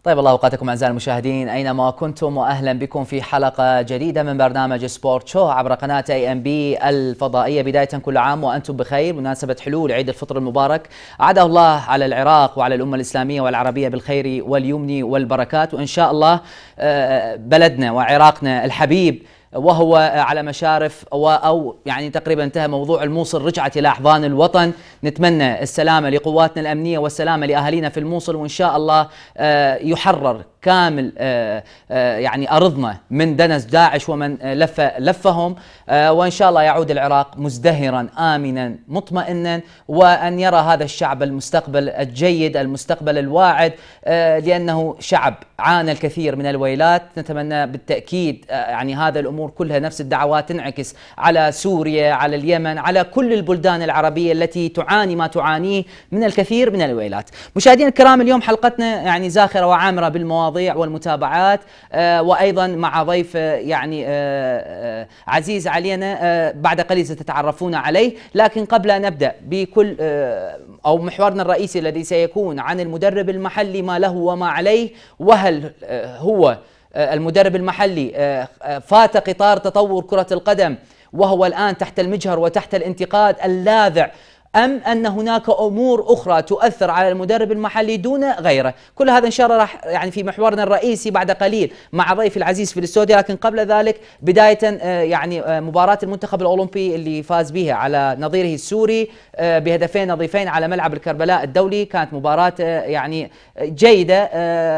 طيب الله أوقاتكم أعزائي المشاهدين أينما كنتم، وأهلا بكم في حلقة جديدة من برنامج سبورت شو عبر قناة AMB الفضائية. بداية كل عام وأنتم بخير بمناسبة حلول عيد الفطر المبارك، أعاده الله على العراق وعلى الأمة الإسلامية والعربية بالخير واليمن والبركات. وإن شاء الله بلدنا وعراقنا الحبيب وهو على مشارف أو يعني تقريبا انتهى موضوع الموصل، رجعت إلى أحضان الوطن. نتمنى السلامة لقواتنا الأمنية والسلامة لأهالينا في الموصل، وإن شاء الله يحرر كامل يعني أرضنا من دنس داعش ومن لفهم، وإن شاء الله يعود العراق مزدهرا آمنا مطمئنا، وأن يرى هذا الشعب المستقبل الجيد، المستقبل الواعد، لأنه شعب عانى الكثير من الويلات. نتمنى بالتأكيد يعني هذا الأمور كلها، نفس الدعوات تنعكس على سوريا، على اليمن، على كل البلدان العربية التي تعاني ما تعانيه من الكثير من الويلات. مشاهدينا الكرام، اليوم حلقتنا يعني زاخرة وعامرة بالمواضيع والمتابعات، وأيضا مع ضيف يعني عزيز علينا بعد قليل ستتعرفون عليه. لكن قبل أن نبدأ بكل أو محورنا الرئيسي الذي سيكون عن المدرب المحلي، ما له وما عليه، وهل هو المدرب المحلي فات قطار تطور كرة القدم وهو الآن تحت المجهر وتحت الانتقاد اللاذع، أم أن هناك أمور أخرى تؤثر على المدرب المحلي دون غيره؟ كل هذا إن شاء الله راح يعني في محورنا الرئيسي بعد قليل مع ضيفي العزيز في الاستوديو. لكن قبل ذلك بداية يعني مباراة المنتخب الأولمبي اللي فاز بها على نظيره السوري بهدفين نظيفين على ملعب الكربلاء الدولي، كانت مباراة يعني جيدة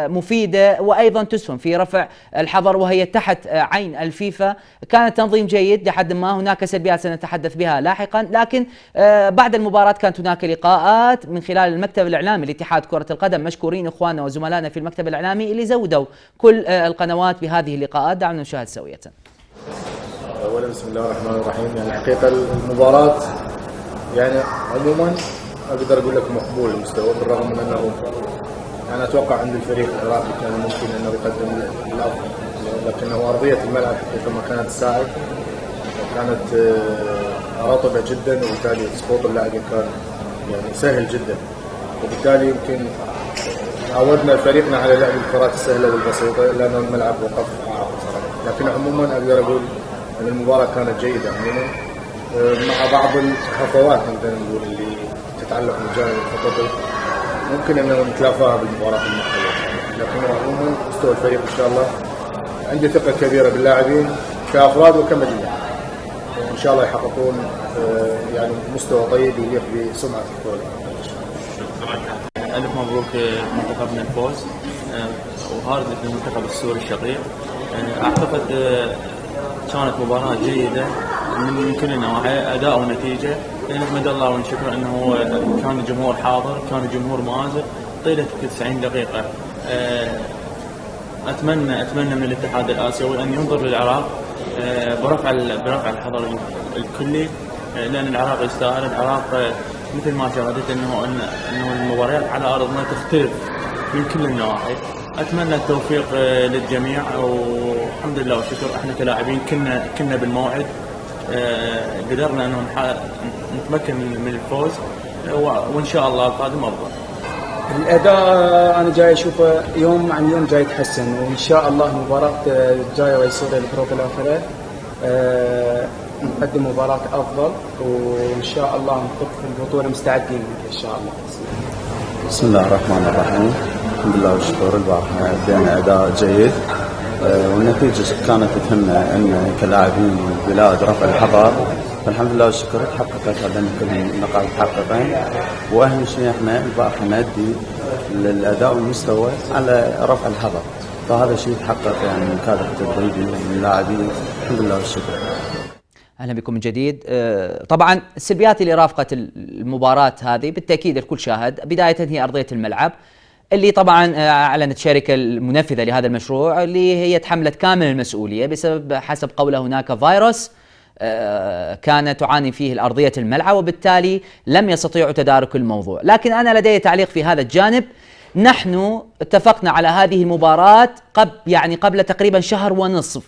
مفيدة، وأيضا تسهم في رفع الحظر وهي تحت عين الفيفا. كانت تنظيم جيد لحد ما، هناك سلبيات سنتحدث بها لاحقا، لكن بعد المباراة كانت هناك لقاءات من خلال المكتب الإعلامي لاتحاد كرة القدم. مشكورين إخواننا وزملائنا في المكتب الإعلامي اللي زودوا كل القنوات بهذه اللقاءات. دعونا نشاهد سوية. أولا بسم الله الرحمن الرحيم. يعني الحقيقة المباراة يعني عموما أقدر أقول لك مقبول المستوى، بالرغم من أنه أنا أتوقع عند الفريق العراقي كان ممكن أنه يقدم الأفضل، لكنه أرضية الملعب حقيقة ما كانت تساعد، كانت رطبة جدا، وبالتالي سقوط اللاعبين كان يعني سهل جدا، وبالتالي يمكن عودنا فريقنا على لعب الكرات السهلة والبسيطة لأن الملعب وقف أعاقة. لكن عموما أقدر أقول أن المباراة كانت جيدة عموما، مع بعض الهفوات نقدر نقول اللي تتعلق بالجانب الخططي ممكن أنه نتلافاها بالمباراة المقبلة. لكن عموما مستوى الفريق إن شاء الله عندي ثقة كبيرة باللاعبين كأفراد وكمجموعة، وإن شاء الله يحققون يعني مستوى طيب يليق بسمعة الكرة. ألف مبروك منتخبنا الفوز وهارد المنتخب السوري الشقيق. أعتقد كانت مباراة جيدة من كل النواحي، أداء ونتيجة. نحمد الله ونشكر أنه كان الجمهور حاضر، كان الجمهور مؤازر طيلة 90 دقيقة. أتمنى من الاتحاد الآسيوي أن ينظر للعراق برفع الحظر الكلي، لأن العراق يستاهل. العراق مثل ما شاهدت أنه المباريات على أرضنا تختلف من كل النواحي. أتمنى التوفيق للجميع، والحمد لله والشكر احنا كلاعبين كنا بالموعد، قدرنا أنه نتمكن من الفوز، وإن شاء الله القادم أفضل. الأداء أنا جاي أشوفه يوم عن يوم جاي يتحسن، وإن شاء الله المباراة الجاية ويا سوريا البروف الآخرة نقدم مباراة أفضل، وإن شاء الله نفوز في البطولة مستعدين إن شاء الله. بسم الله الرحمن الرحيم. الحمد لله والشكر. البارحة أدينا أداء جيد، والنتيجة كانت تهمنا أن كلاعبين البلاد رفع الحظر، فالحمد لله والشكر تحققت هذين كلهم النقاط متحققين. واهم شيء احنا البارحه نأدي الاداء والمستوى على رفع الحظر، فهذا شيء تحقق يعني من كادر التدريبي ومن اللاعبين. الحمد لله والشكر. أهلا بكم من جديد. طبعا السلبيات اللي رافقت المباراة هذه بالتأكيد الكل شاهد. بداية هي أرضية الملعب اللي طبعا أعلنت الشركة المنفذة لهذا المشروع اللي هي تحملت كامل المسؤولية بسبب حسب قوله هناك فيروس كانت تعاني فيه الأرضية الملعب، وبالتالي لم يستطيعوا تدارك الموضوع. لكن أنا لدي تعليق في هذا الجانب. نحن اتفقنا على هذه المباراة قبل تقريبا شهر ونصف.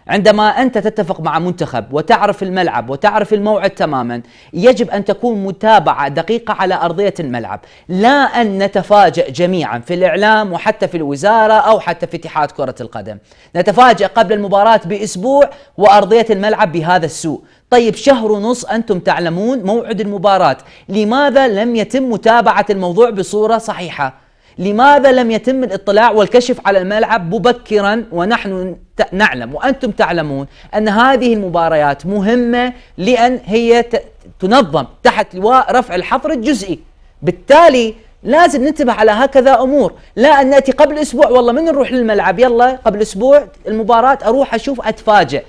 عندما أنت تتفق مع منتخب وتعرف الملعب وتعرف الموعد تماما، يجب أن تكون متابعة دقيقة على أرضية الملعب، لا أن نتفاجأ جميعا في الإعلام وحتى في الوزارة أو حتى في اتحاد كرة القدم، نتفاجأ قبل المباراة بأسبوع وأرضية الملعب بهذا السوء. طيب شهر ونص أنتم تعلمون موعد المباراة، لماذا لم يتم متابعة الموضوع بصورة صحيحة؟ لماذا لم يتم الاطلاع والكشف على الملعب مبكرا ونحن نعلم وأنتم تعلمون أن هذه المباريات مهمة لأن هي تنظم تحت لواء رفع الحظر الجزئي، بالتالي لازم ننتبه على هكذا أمور، لا أن نأتي قبل أسبوع والله من نروح للملعب يلا قبل أسبوع المباراة أروح أشوف أتفاجئ،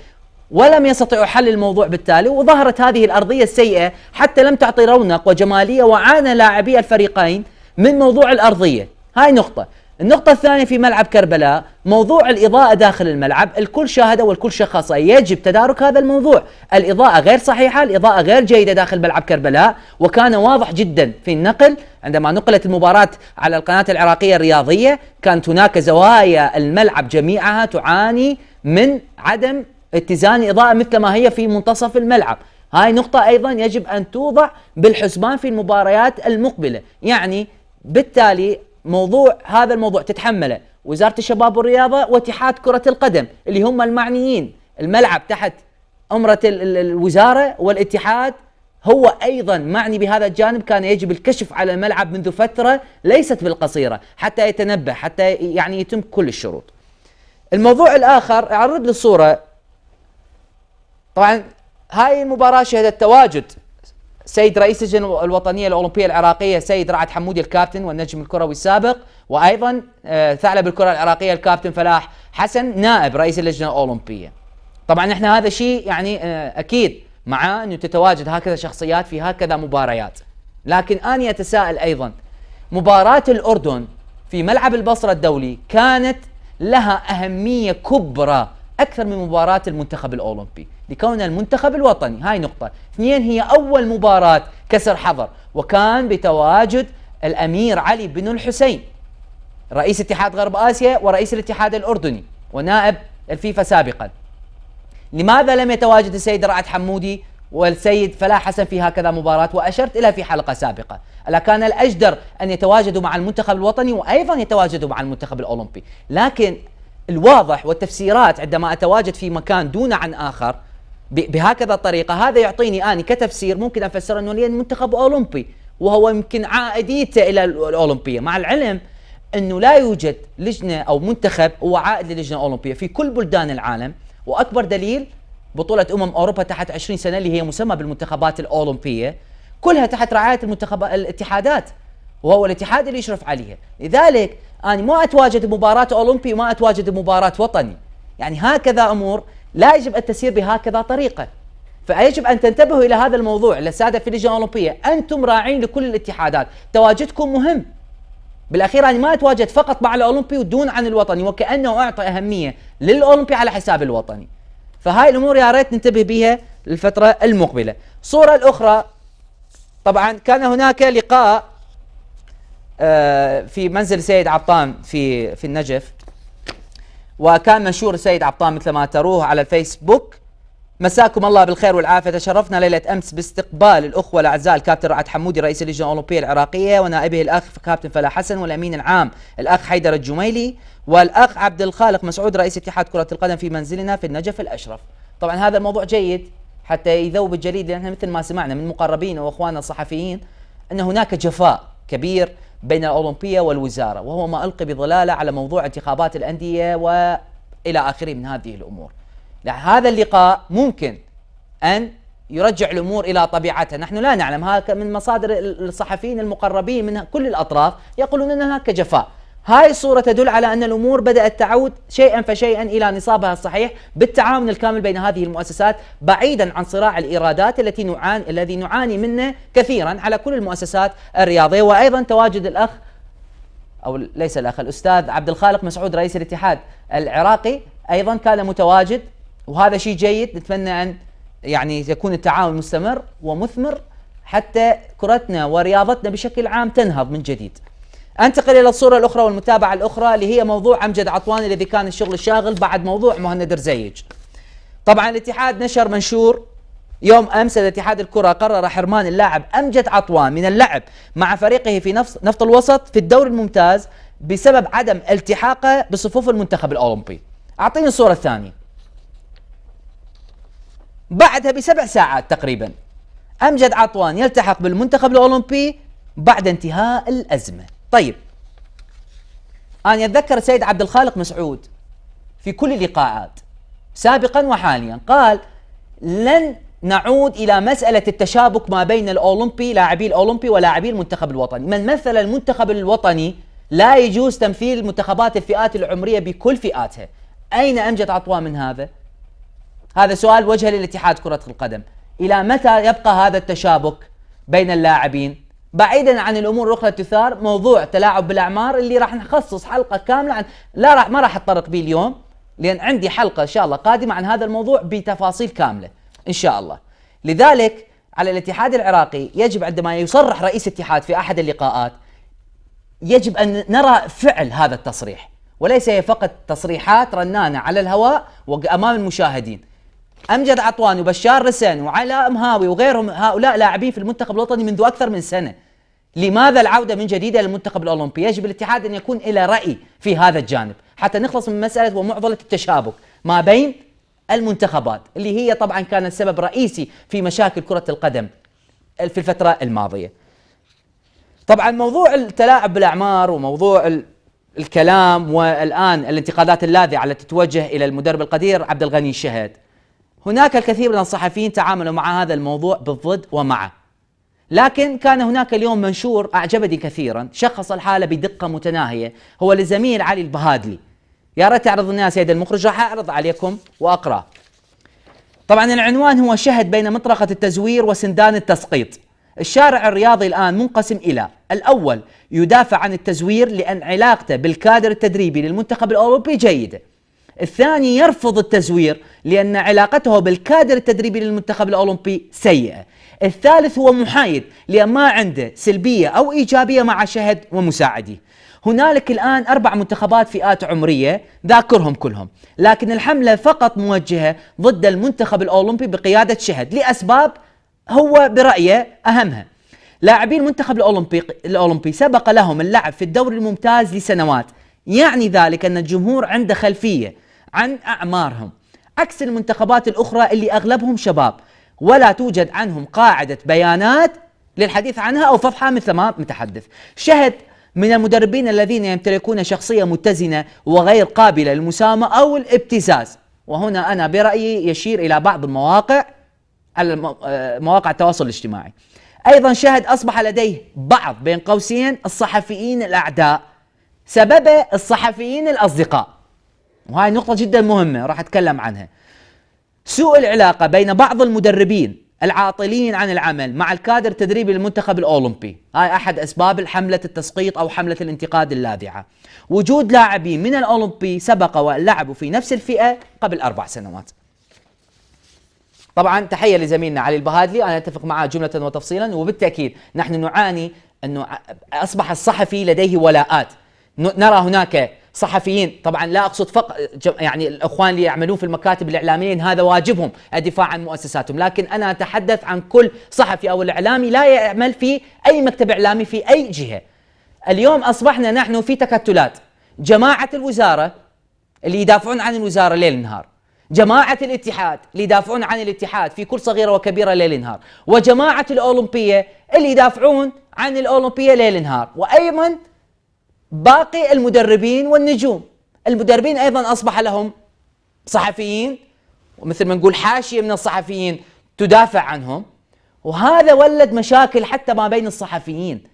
ولم يستطيعوا حل الموضوع بالتالي، وظهرت هذه الأرضية السيئة حتى لم تعطي رونق وجمالية، وعانى لاعبي الفريقين من موضوع الأرضية. هاي نقطة. النقطة الثانية في ملعب كربلاء موضوع الإضاءة داخل الملعب، الكل شاهده والكل شخصه، يجب تدارك هذا الموضوع. الإضاءة غير صحيحة، الإضاءة غير جيدة داخل ملعب كربلاء، وكان واضح جدا في النقل عندما نقلت المباراة على القناة العراقية الرياضية، كانت هناك زوايا الملعب جميعها تعاني من عدم اتزان الإضاءة مثل ما هي في منتصف الملعب. هاي نقطة أيضا يجب أن توضع بالحسبان في المباريات المقبلة، يعني بالتالي هذا الموضوع تتحمله وزارة الشباب والرياضة واتحاد كرة القدم اللي هم المعنيين، الملعب تحت أمرة الوزارة والاتحاد هو أيضا معني بهذا الجانب، كان يجب الكشف على الملعب منذ فترة ليست بالقصيرة حتى يتنبه، حتى يعني يتم كل الشروط. الموضوع الآخر أعرض للصورة، طبعا هاي المباراة شهدت تواجد سيد رئيس اللجنة الوطنية الأولمبية العراقية سيد رعد حمودي الكابتن والنجم الكروي السابق، وأيضا ثعلب الكرة العراقية الكابتن فلاح حسن نائب رئيس اللجنة الأولمبية. طبعا احنا هذا شيء يعني أكيد مع أنه تتواجد هكذا شخصيات في هكذا مباريات، لكن أنا أتساءل أيضا مباراة الأردن في ملعب البصرة الدولي كانت لها أهمية كبرى أكثر من مباراة المنتخب الأولمبي لكون المنتخب الوطني. هاي نقطة. اثنين، هي أول مباراة كسر حظر، وكان بتواجد الأمير علي بن الحسين رئيس اتحاد غرب آسيا ورئيس الاتحاد الأردني ونائب الفيفا سابقا. لماذا لم يتواجد السيد رعد حمودي والسيد فلاح حسن في هكذا مباراة؟ وأشرت إلى في حلقة سابقة ألا كان الأجدر أن يتواجدوا مع المنتخب الوطني وأيضا يتواجدوا مع المنتخب الأولمبي، لكن الواضح والتفسيرات عندما أتواجد في مكان دون عن آخر بهكذا الطريقة، هذا يعطيني أنا كتفسير ممكن أفسر أنه لأن منتخب أولمبي وهو يمكن عائديته إلى الأولمبية، مع العلم أنه لا يوجد لجنة أو منتخب هو عائد للجنة الأولمبية في كل بلدان العالم، وأكبر دليل بطولة أوروبا تحت 20 سنة اللي هي مسمى بالمنتخبات الأولمبية كلها تحت رعاية الاتحادات، وهو الاتحاد اللي يشرف عليها. لذلك أنا ما أتواجد بمباراة أولمبي وما أتواجد بمباراة وطني، يعني هكذا أمور لا يجب أن تسير بهكذا طريقة، فيجب أن تنتبهوا إلى هذا الموضوع. للسادة في اللجنة الأولمبية أنتم راعين لكل الاتحادات، تواجدكم مهم. بالأخير أنا ما أتواجد فقط مع الأولمبي ودون عن الوطني، وكأنه أعطى أهمية للأولمبي على حساب الوطني. فهاي الأمور يا ريت ننتبه بها للفترة المقبلة. الصورة الأخرى، طبعا كان هناك لقاء في منزل سيد عطام في النجف، وكان منشور السيد عطام مثل ما تروه على الفيسبوك. مساكم الله بالخير والعافية، تشرفنا ليلة أمس باستقبال الأخوة الأعزاء الكابتن رعد حمودي رئيس اللجنة الأولمبية العراقية ونائبه الأخ كابتن فلاح حسن والأمين العام الأخ حيدر الجميلي والأخ عبد الخالق مسعود رئيس اتحاد كرة القدم في منزلنا في النجف الأشرف. طبعا هذا الموضوع جيد حتى يذوب الجليد، لأن مثل ما سمعنا من مقربين وأخواننا الصحفيين أن هناك جفاء كبير بين الأولمبية والوزارة، وهو ما ألقي بظلالة على موضوع انتخابات الأندية وإلى آخره من هذه الأمور. هذا اللقاء ممكن أن يرجع الأمور إلى طبيعتها، نحن لا نعلم، هذا من مصادر الصحفيين المقربين من كل الأطراف يقولون أن هناك جفاء. هاي الصورة تدل على أن الأمور بدأت تعود شيئا فشيئا إلى نصابها الصحيح بالتعاون الكامل بين هذه المؤسسات، بعيدا عن صراع الإيرادات الذي نعاني منه كثيرا على كل المؤسسات الرياضية. وأيضا تواجد الأخ أو ليس الأخ الأستاذ عبد الخالق مسعود رئيس الاتحاد العراقي أيضا كان متواجد، وهذا شيء جيد. نتمنى أن يعني يكون التعاون مستمر ومثمر حتى كرتنا ورياضتنا بشكل عام تنهض من جديد. انتقل الى الصورة الاخرى والمتابعة الاخرى اللي هي موضوع امجد عطوان الذي كان الشغل الشاغل بعد موضوع مهند رزيج. طبعا الاتحاد نشر منشور يوم امس. الاتحاد الكره قرر حرمان اللاعب امجد عطوان من اللعب مع فريقه في نفط الوسط في الدوري الممتاز بسبب عدم التحاقه بصفوف المنتخب الاولمبي. اعطيني الصوره الثانيه. بعدها ب7 ساعات تقريبا امجد عطوان يلتحق بالمنتخب الاولمبي بعد انتهاء الازمه. طيب، انا اتذكر السيد عبد الخالق مسعود في كل اللقاءات سابقا وحاليا قال لن نعود الى مساله التشابك ما بين الاولمبي لاعبي الاولمبي ولاعبي المنتخب الوطني. من مثل المنتخب الوطني لا يجوز تمثيل منتخبات الفئات العمريه بكل فئاتها. اين امجد عطوان من هذا؟ هذا سؤال وجه للاتحاد كره القدم. الى متى يبقى هذا التشابك بين اللاعبين؟ بعيدا عن الامور الاخرى تثار موضوع تلاعب بالاعمار اللي راح نخصص حلقه كامله عن ما راح اتطرق به اليوم، لان عندي حلقه ان شاء الله قادمه عن هذا الموضوع بتفاصيل كامله ان شاء الله. لذلك على الاتحاد العراقي يجب عندما يصرح رئيس الاتحاد في احد اللقاءات يجب ان نرى فعل هذا التصريح، وليس هي فقط تصريحات رنانه على الهواء وامام المشاهدين. امجد عطوان وبشار رسن وعلاء مهاوي وغيرهم هؤلاء لاعبين في المنتخب الوطني منذ اكثر من سنه. لماذا العوده من جديد الى المنتخب الاولمبي؟ يجب الاتحاد ان يكون الى راي في هذا الجانب حتى نخلص من مساله ومعضله التشابك ما بين المنتخبات اللي هي طبعا كانت سبب رئيسي في مشاكل كره القدم في الفتره الماضيه. طبعا موضوع التلاعب بالاعمار وموضوع الكلام والان الانتقادات اللاذعه التي تتوجه الى المدرب القدير عبد الغني الشهد، هناك الكثير من الصحفيين تعاملوا مع هذا الموضوع بالضد ومعه، لكن كان هناك اليوم منشور أعجبني كثيرا شخص الحالة بدقة متناهية، هو للزميل علي البهادلي. يا ريت تعرض لنا سيد المخرج، راح أعرض عليكم وأقرأ. طبعا العنوان هو شهد بين مطرقة التزوير وسندان التسقيط. الشارع الرياضي الآن منقسم إلى الأول يدافع عن التزوير لأن علاقته بالكادر التدريبي للمنتخب الأوروبي جيدة. الثاني يرفض التزوير لأن علاقته بالكادر التدريبي للمنتخب الأولمبي سيئة. الثالث هو محايد لأن ما عنده سلبية أو إيجابية مع شهد ومساعديه. هنالك الآن 4 منتخبات فئات عمرية ذاكرهم كلهم، لكن الحملة فقط موجهة ضد المنتخب الأولمبي بقيادة شهد لأسباب هو برأيه أهمها. لاعبين المنتخب الأولمبي سبق لهم اللعب في الدوري الممتاز لسنوات، يعني ذلك أن الجمهور عنده خلفية عن أعمارهم، عكس المنتخبات الأخرى اللي أغلبهم شباب ولا توجد عنهم قاعدة بيانات للحديث عنها أو فضحها مثل ما متحدث. شهد من المدربين الذين يمتلكون شخصية متزنة وغير قابلة للمسامة أو الابتزاز، وهنا أنا برأيي يشير إلى بعض المواقع مواقع التواصل الاجتماعي. أيضا شهد أصبح لديه بعض بين قوسين الصحفيين الأعداء سبب الصحفيين الأصدقاء، وهاي نقطة جدا مهمة راح أتكلم عنها. سوء العلاقة بين بعض المدربين العاطلين عن العمل مع الكادر التدريبي للمنتخب الأولمبي، هاي أحد أسباب حملة التسقيط أو حملة الانتقاد اللاذعة. وجود لاعبين من الأولمبي سبق ولعبوا في نفس الفئة قبل 4 سنوات. طبعا تحية لزميلنا علي البهادلي، أنا أتفق معه جملة وتفصيلا، وبالتأكيد نحن نعاني أنه أصبح الصحفي لديه ولاءات. نرى هناك صحفيين، طبعا لا أقصد فقط يعني الأخوان اللي يعملون في المكاتب الإعلاميين هذا واجبهم الدفاع عن مؤسساتهم، لكن أنا أتحدث عن كل صحفي أو الإعلامي لا يعمل في أي مكتب إعلامي في أي جهة. اليوم أصبحنا نحن في تكتلات، جماعة الوزارة اللي يدافعون عن الوزارة ليل نهار، جماعة الاتحاد اللي يدافعون عن الاتحاد في كل صغيرة وكبيرة ليل نهار، وجماعة الأولمبية اللي يدافعون عن الأولمبية ليل نهار، وأيضا باقي المدربين والنجوم. المدربين أيضا أصبح لهم صحفيين، ومثل ما نقول حاشية من الصحفيين تدافع عنهم، وهذا ولد مشاكل حتى ما بين الصحفيين.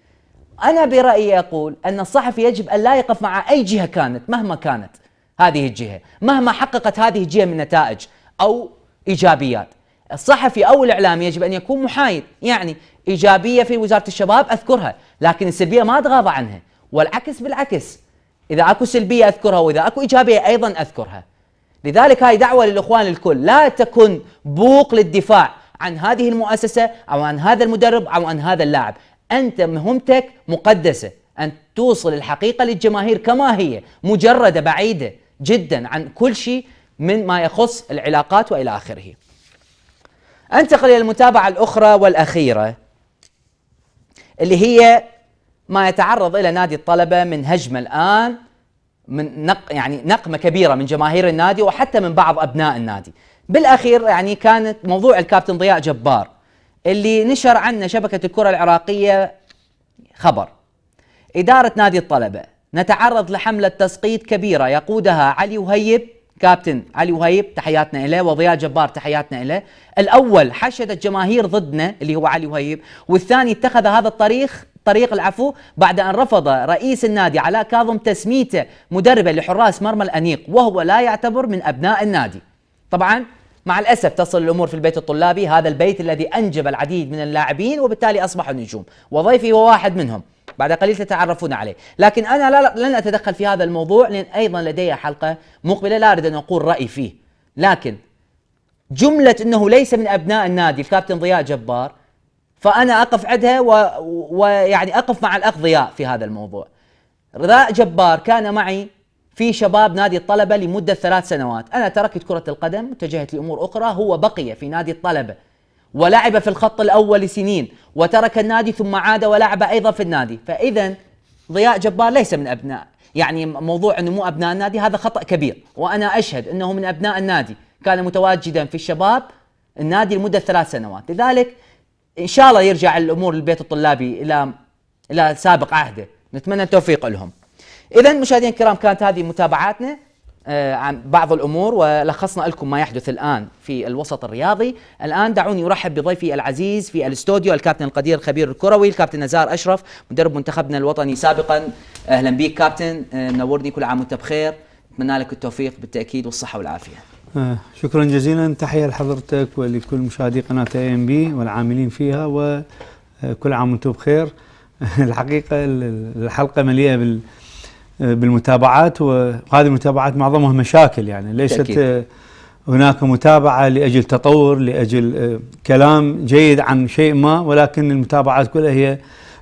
أنا برأيي أقول أن الصحفي يجب أن لا يقف مع أي جهة كانت مهما كانت هذه الجهة، مهما حققت هذه الجهة من نتائج أو إيجابيات. الصحفي أو الإعلامي يجب أن يكون محايد، يعني إيجابية في وزارة الشباب أذكرها، لكن السلبية ما أتغاضى عنها، والعكس بالعكس، إذا أكو سلبية أذكرها وإذا أكو إيجابية أيضا أذكرها. لذلك هاي دعوة للإخوان الكل، لا تكن بوق للدفاع عن هذه المؤسسة أو عن هذا المدرب أو عن هذا اللاعب. أنت مهمتك مقدسة، أن توصل الحقيقة للجماهير كما هي، مجردة بعيدة جدا عن كل شيء من ما يخص العلاقات وإلى آخره. أنتقل إلى المتابعة الأخرى والأخيرة اللي هي ما يتعرض إلى نادي الطلبة من هجمة الآن، من نقمة كبيرة من جماهير النادي وحتى من بعض أبناء النادي. بالأخير يعني كانت موضوع الكابتن ضياء جبار اللي نشر عنه شبكة الكرة العراقية خبر. إدارة نادي الطلبة نتعرض لحملة تسقيط كبيرة يقودها علي وهيب، كابتن علي وهيب تحياتنا إليه، وضياء جبار تحياتنا إليه. الأول حشد الجماهير ضدنا اللي هو علي وهيب، والثاني اتخذ هذا طريق العفو بعد أن رفض رئيس النادي علاء كاظم تسميته مدربا لحراس مرمى الأنيق وهو لا يعتبر من أبناء النادي. طبعا مع الأسف تصل الأمور في البيت الطلابي، هذا البيت الذي أنجب العديد من اللاعبين وبالتالي أصبحوا نجوم، وضيفي هو واحد منهم، بعد قليل تتعرفون عليه. لكن أنا لن أتدخل في هذا الموضوع لأن أيضا لدي حلقة مقبلة لا أريد أن أقول رأيي فيه. لكن جملة أنه ليس من أبناء النادي الكابتن ضياء جبار، فأنا أقف عندها ويعني أقف مع الأخ ضياء في هذا الموضوع. ضياء جبار كان معي في شباب نادي الطلبة لمدة 3 سنوات. أنا تركت كرة القدم واتجهت لأمور أخرى، هو بقي في نادي الطلبة ولعب في الخط الأول لسنين وترك النادي ثم عاد ولعب أيضا في النادي. فإذا ضياء جبار ليس من أبناء، يعني موضوع أنه مو أبناء النادي هذا خطأ كبير، وأنا أشهد أنه من أبناء النادي، كان متواجدا في الشباب النادي لمدة 3 سنوات. لذلك إن شاء الله يرجع الأمور للبيت الطلابي إلى سابق عهده، نتمنى التوفيق لهم. إذا مشاهدينا الكرام كانت هذه متابعاتنا عن بعض الأمور، ولخصنا لكم ما يحدث الآن في الوسط الرياضي. الآن دعوني أرحب بضيفي العزيز في الاستوديو الكابتن القدير الخبير الكروي الكابتن نزار أشرف مدرب منتخبنا الوطني سابقا. أهلا بك كابتن، منورني، كل عام وأنت بخير، أتمنى لك التوفيق بالتأكيد والصحة والعافية. شكرا جزيلا، تحية لحضرتك ولكل مشاهدي قناة AMB والعاملين فيها، وكل عام وأنتم بخير. الحقيقة الحلقة مليئة بالمتابعات، وهذه المتابعات معظمها مشاكل، يعني ليست هناك متابعة لأجل تطور، لأجل كلام جيد عن شيء ما، ولكن المتابعات كلها هي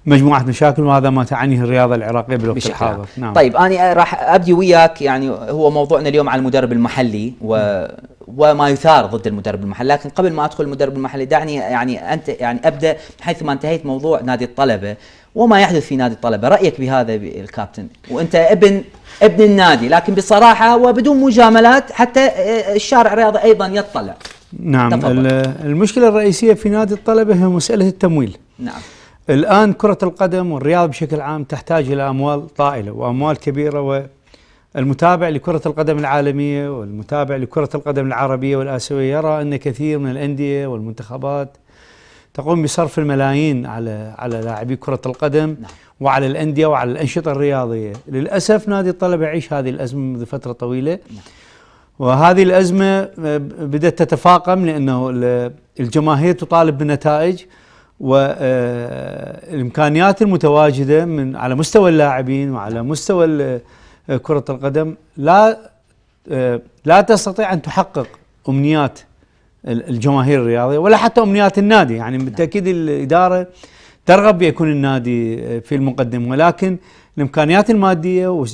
مجموعة مشاكل، وهذا ما تعنيه الرياضة العراقية بالوقت الحاضر. نعم. طيب أنا راح أبدي وياك، يعني هو موضوعنا اليوم على المدرب المحلي وما يثار ضد المدرب المحلي، لكن قبل ما أدخل المدرب المحلي دعني يعني أنت يعني أبدأ حيث ما انتهيت موضوع نادي الطلبة وما يحدث في نادي الطلبة. رأيك بهذا الكابتن، وأنت ابن النادي، لكن بصراحة وبدون مجاملات حتى الشارع الرياضي أيضا يطلع. نعم. المشكلة الرئيسية في نادي الطلبة هي مسألة التمويل. نعم. الآن كرة القدم والرياضة بشكل عام تحتاج إلى أموال طائلة وأموال كبيرة، والمتابع لكرة القدم العالمية والمتابع لكرة القدم العربية والآسيوية يرى أن كثير من الأندية والمنتخبات تقوم بصرف الملايين على لاعبي كرة القدم. نعم. وعلى الأندية وعلى الأنشطة الرياضية. للأسف نادي الطلبة يعيش هذه الأزمة منذ فترة طويلة. نعم. وهذه الأزمة بدأت تتفاقم لأنه الجماهير تطالب بالنتائج، والإمكانيات المتواجدة على مستوى اللاعبين وعلى مستوى كرة القدم لا تستطيع أن تحقق أمنيات الجماهير الرياضية ولا حتى أمنيات النادي. يعني بالتأكيد الإدارة ترغب بيكون النادي في المقدم، ولكن الإمكانيات المادية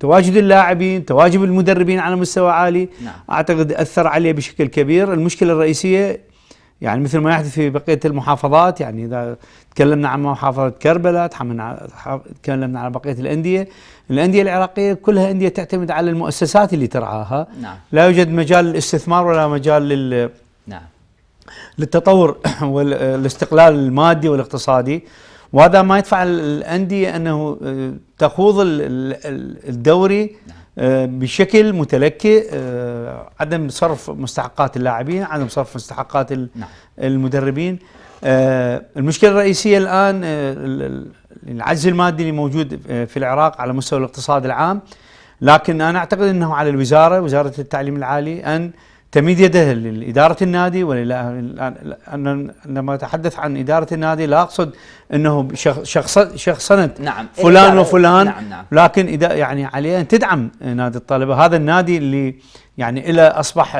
تواجد اللاعبين، تواجد المدربين على مستوى عالي. نعم. أعتقد أثر عليه بشكل كبير. المشكلة الرئيسية يعني مثل ما يحدث في بقية المحافظات، يعني إذا تكلمنا عن محافظة كربلاء، تكلمنا عن بقية الأندية العراقية كلها أندية تعتمد على المؤسسات اللي ترعاها. نعم. لا يوجد مجال للاستثمار ولا مجال نعم. للتطور والاستقلال المادي والاقتصادي، وهذا ما يدفع الأندية أنه تخوض الدوري بشكل متلكئ، عدم صرف مستحقات اللاعبين، عدم صرف مستحقات المدربين. المشكلة الرئيسية الآن العجز المادي اللي موجود في العراق على مستوى الاقتصاد العام، لكن أنا أعتقد أنه على وزارة التعليم العالي أن تميد يدها لإدارة النادي. عندما أتحدث عن إدارة النادي لا أقصد أنه شخصنة نعم. فلان وفلان. نعم. لكن إذا يعني عليها أن تدعم نادي الطلبة، هذا النادي اللي يعني إلى أصبح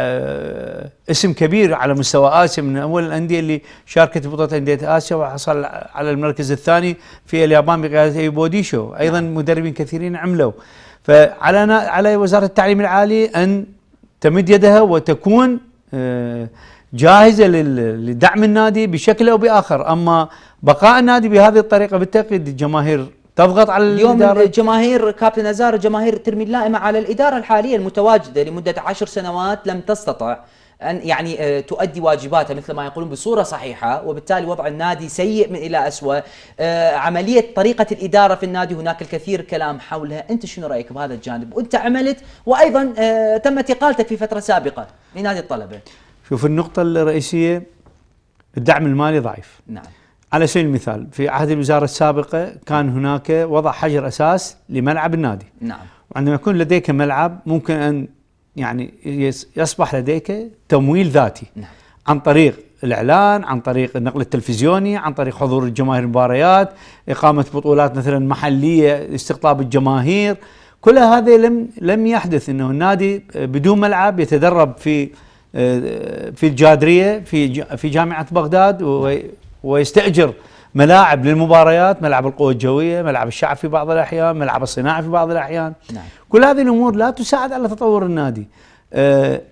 اسم كبير على مستوى آسيا، من أول الأندية اللي شاركت في بطولة أندية آسيا وحصل على المركز الثاني في اليابان بقيادة أيوب بوديشو. أيضا مدربين كثيرين عملوا. على وزارة التعليم العالي أن تمد يدها وتكون جاهزة لدعم النادي بشكل أو بآخر. أما بقاء النادي بهذه الطريقة بالتأكيد الجماهير تضغط على اليوم الإدارة. الجماهير كابتن أزار، الجماهير ترمي اللائمة على الإدارة الحالية المتواجدة لمدة 10 سنوات لم تستطع أن يعني تؤدي واجباتها مثل ما يقولون بصورة صحيحة، وبالتالي وضع النادي سيء من إلى أسوأ. عملية طريقة الإدارة في النادي هناك الكثير كلام حولها، أنت شنو رأيك بهذا الجانب؟ وأنت عملت وأيضا تمت إقالتك في فترة سابقة لنادي الطلبة. شوف النقطة الرئيسية الدعم المالي ضعيف. نعم. على سبيل المثال في عهد الوزارة السابقة كان هناك وضع حجر أساس لملعب النادي. نعم. وعندما يكون لديك ملعب ممكن أن يعني يصبح لديك تمويل ذاتي. نعم. عن طريق الإعلان، عن طريق النقل التلفزيوني، عن طريق حضور الجماهير المباريات، إقامة بطولات مثلا محلية، استقطاب الجماهير. كل هذا لم يحدث. إنه النادي بدون ملعب يتدرب في الجادرية في جامعة بغداد ويستأجر ملاعب للمباريات، ملعب القوة الجوية، ملعب الشعب في بعض الأحيان، ملعب الصناعي في بعض الأحيان. نعم. كل هذه الأمور لا تساعد على تطور النادي.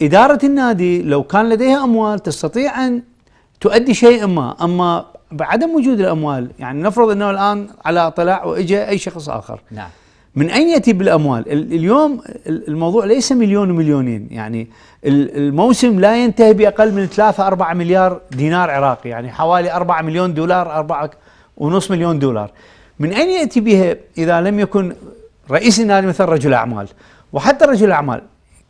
إدارة النادي لو كان لديها أموال تستطيع أن تؤدي شيئا ما، أما بعدم وجود الأموال يعني نفرض أنه الآن على اطلاع وإجا أي شخص آخر. نعم. من أين يأتي بالأموال؟ اليوم الموضوع ليس مليون ومليونين، يعني الموسم لا ينتهي بأقل من 3-4 مليار دينار عراقي، يعني حوالي 4 مليون دولار، 4.5 مليون دولار. من أين يأتي بها إذا لم يكن رئيس النادي مثل رجل أعمال؟ وحتى رجل الأعمال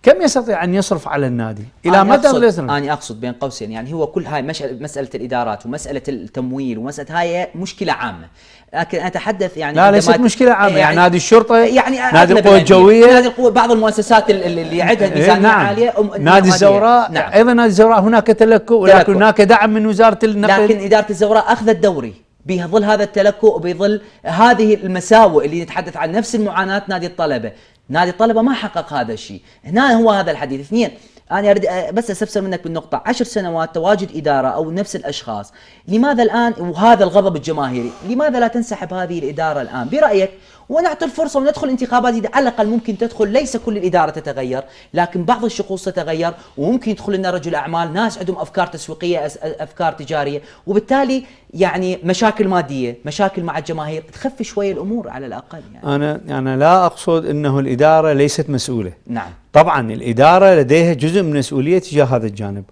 كم يستطيع أن يصرف على النادي؟ إلى متى يصرف؟ أنا أقصد بين قوسين يعني هو كل هاي مسألة الإدارات ومسألة التمويل ومسألة هاي مشكلة عامة، لكن أتحدث يعني لا ليست مشكلة عامة. يعني نادي الشرطة، يعني نادي القوة الجوية، نادي القوة، بعض المؤسسات اللي عندها ميزانية نعم. عالية، نادي الزوراء. نعم. أيضا نادي الزوراء هناك تلكؤ، ولكن هناك دعم من وزارة النقل. لكن إدارة الزوراء أخذت دوري بظل هذا التلكؤ وبظل هذه المساوئ اللي نتحدث عن نفس المعاناة نادي الطلبة. نادي الطلبة ما حقق هذا الشيء. هنا هو هذا الحديث. اثنين، أنا أريد بس أستفسر منك بالنقطة 10 سنوات تواجد إدارة أو نفس الأشخاص، لماذا الآن وهذا الغضب الجماهيري لماذا لا تنسحب هذه الإدارة الآن برأيك ونعطي الفرصة وندخل انتخابات جديدة؟ على الأقل ممكن تدخل، ليس كل الإدارة تتغير لكن بعض الشخوص تتغير، وممكن يدخل لنا رجل أعمال، ناس عندهم أفكار تسويقية، أفكار تجارية، وبالتالي يعني مشاكل مادية، مشاكل مع الجماهير، تخفي شوية الأمور على الأقل. يعني أنا لا أقصد أنه الإدارة ليست مسؤولة. نعم. طبعا الإدارة لديها جزء من المسؤولية تجاه هذا الجانب،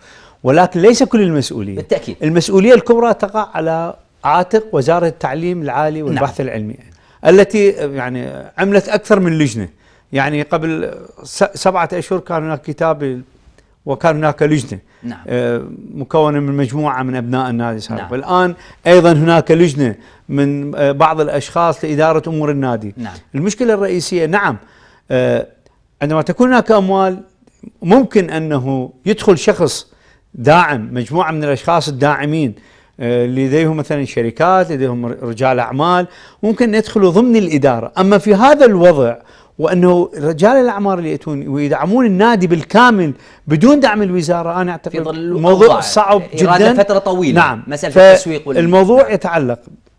ولكن ليس كل المسؤولية. بالتأكيد. المسؤولية الكبرى تقع على عاتق وزارة التعليم العالي والبحث العلمي التي يعني عملت أكثر من لجنة. يعني قبل 7 أشهر كان هناك كتاب وكان هناك لجنة. نعم. مكونة من مجموعة من أبناء النادي سابقا. نعم. والآن أيضا هناك لجنة من بعض الأشخاص لإدارة أمور النادي. نعم. المشكلة الرئيسية نعم عندما تكون هناك أموال ممكن أنه يدخل شخص داعم، مجموعة من الأشخاص الداعمين لديهم مثلا شركات، لديهم رجال أعمال، ممكن يدخلوا ضمن الإدارة. أما في هذا الوضع وأنه رجال الأعمال اللي يأتون ويدعمون النادي بالكامل بدون دعم الوزارة، أنا أعتقد الموضوع صعب جدا. فترة طويلة. نعم. مسألة التسويق الموضوع يتعلق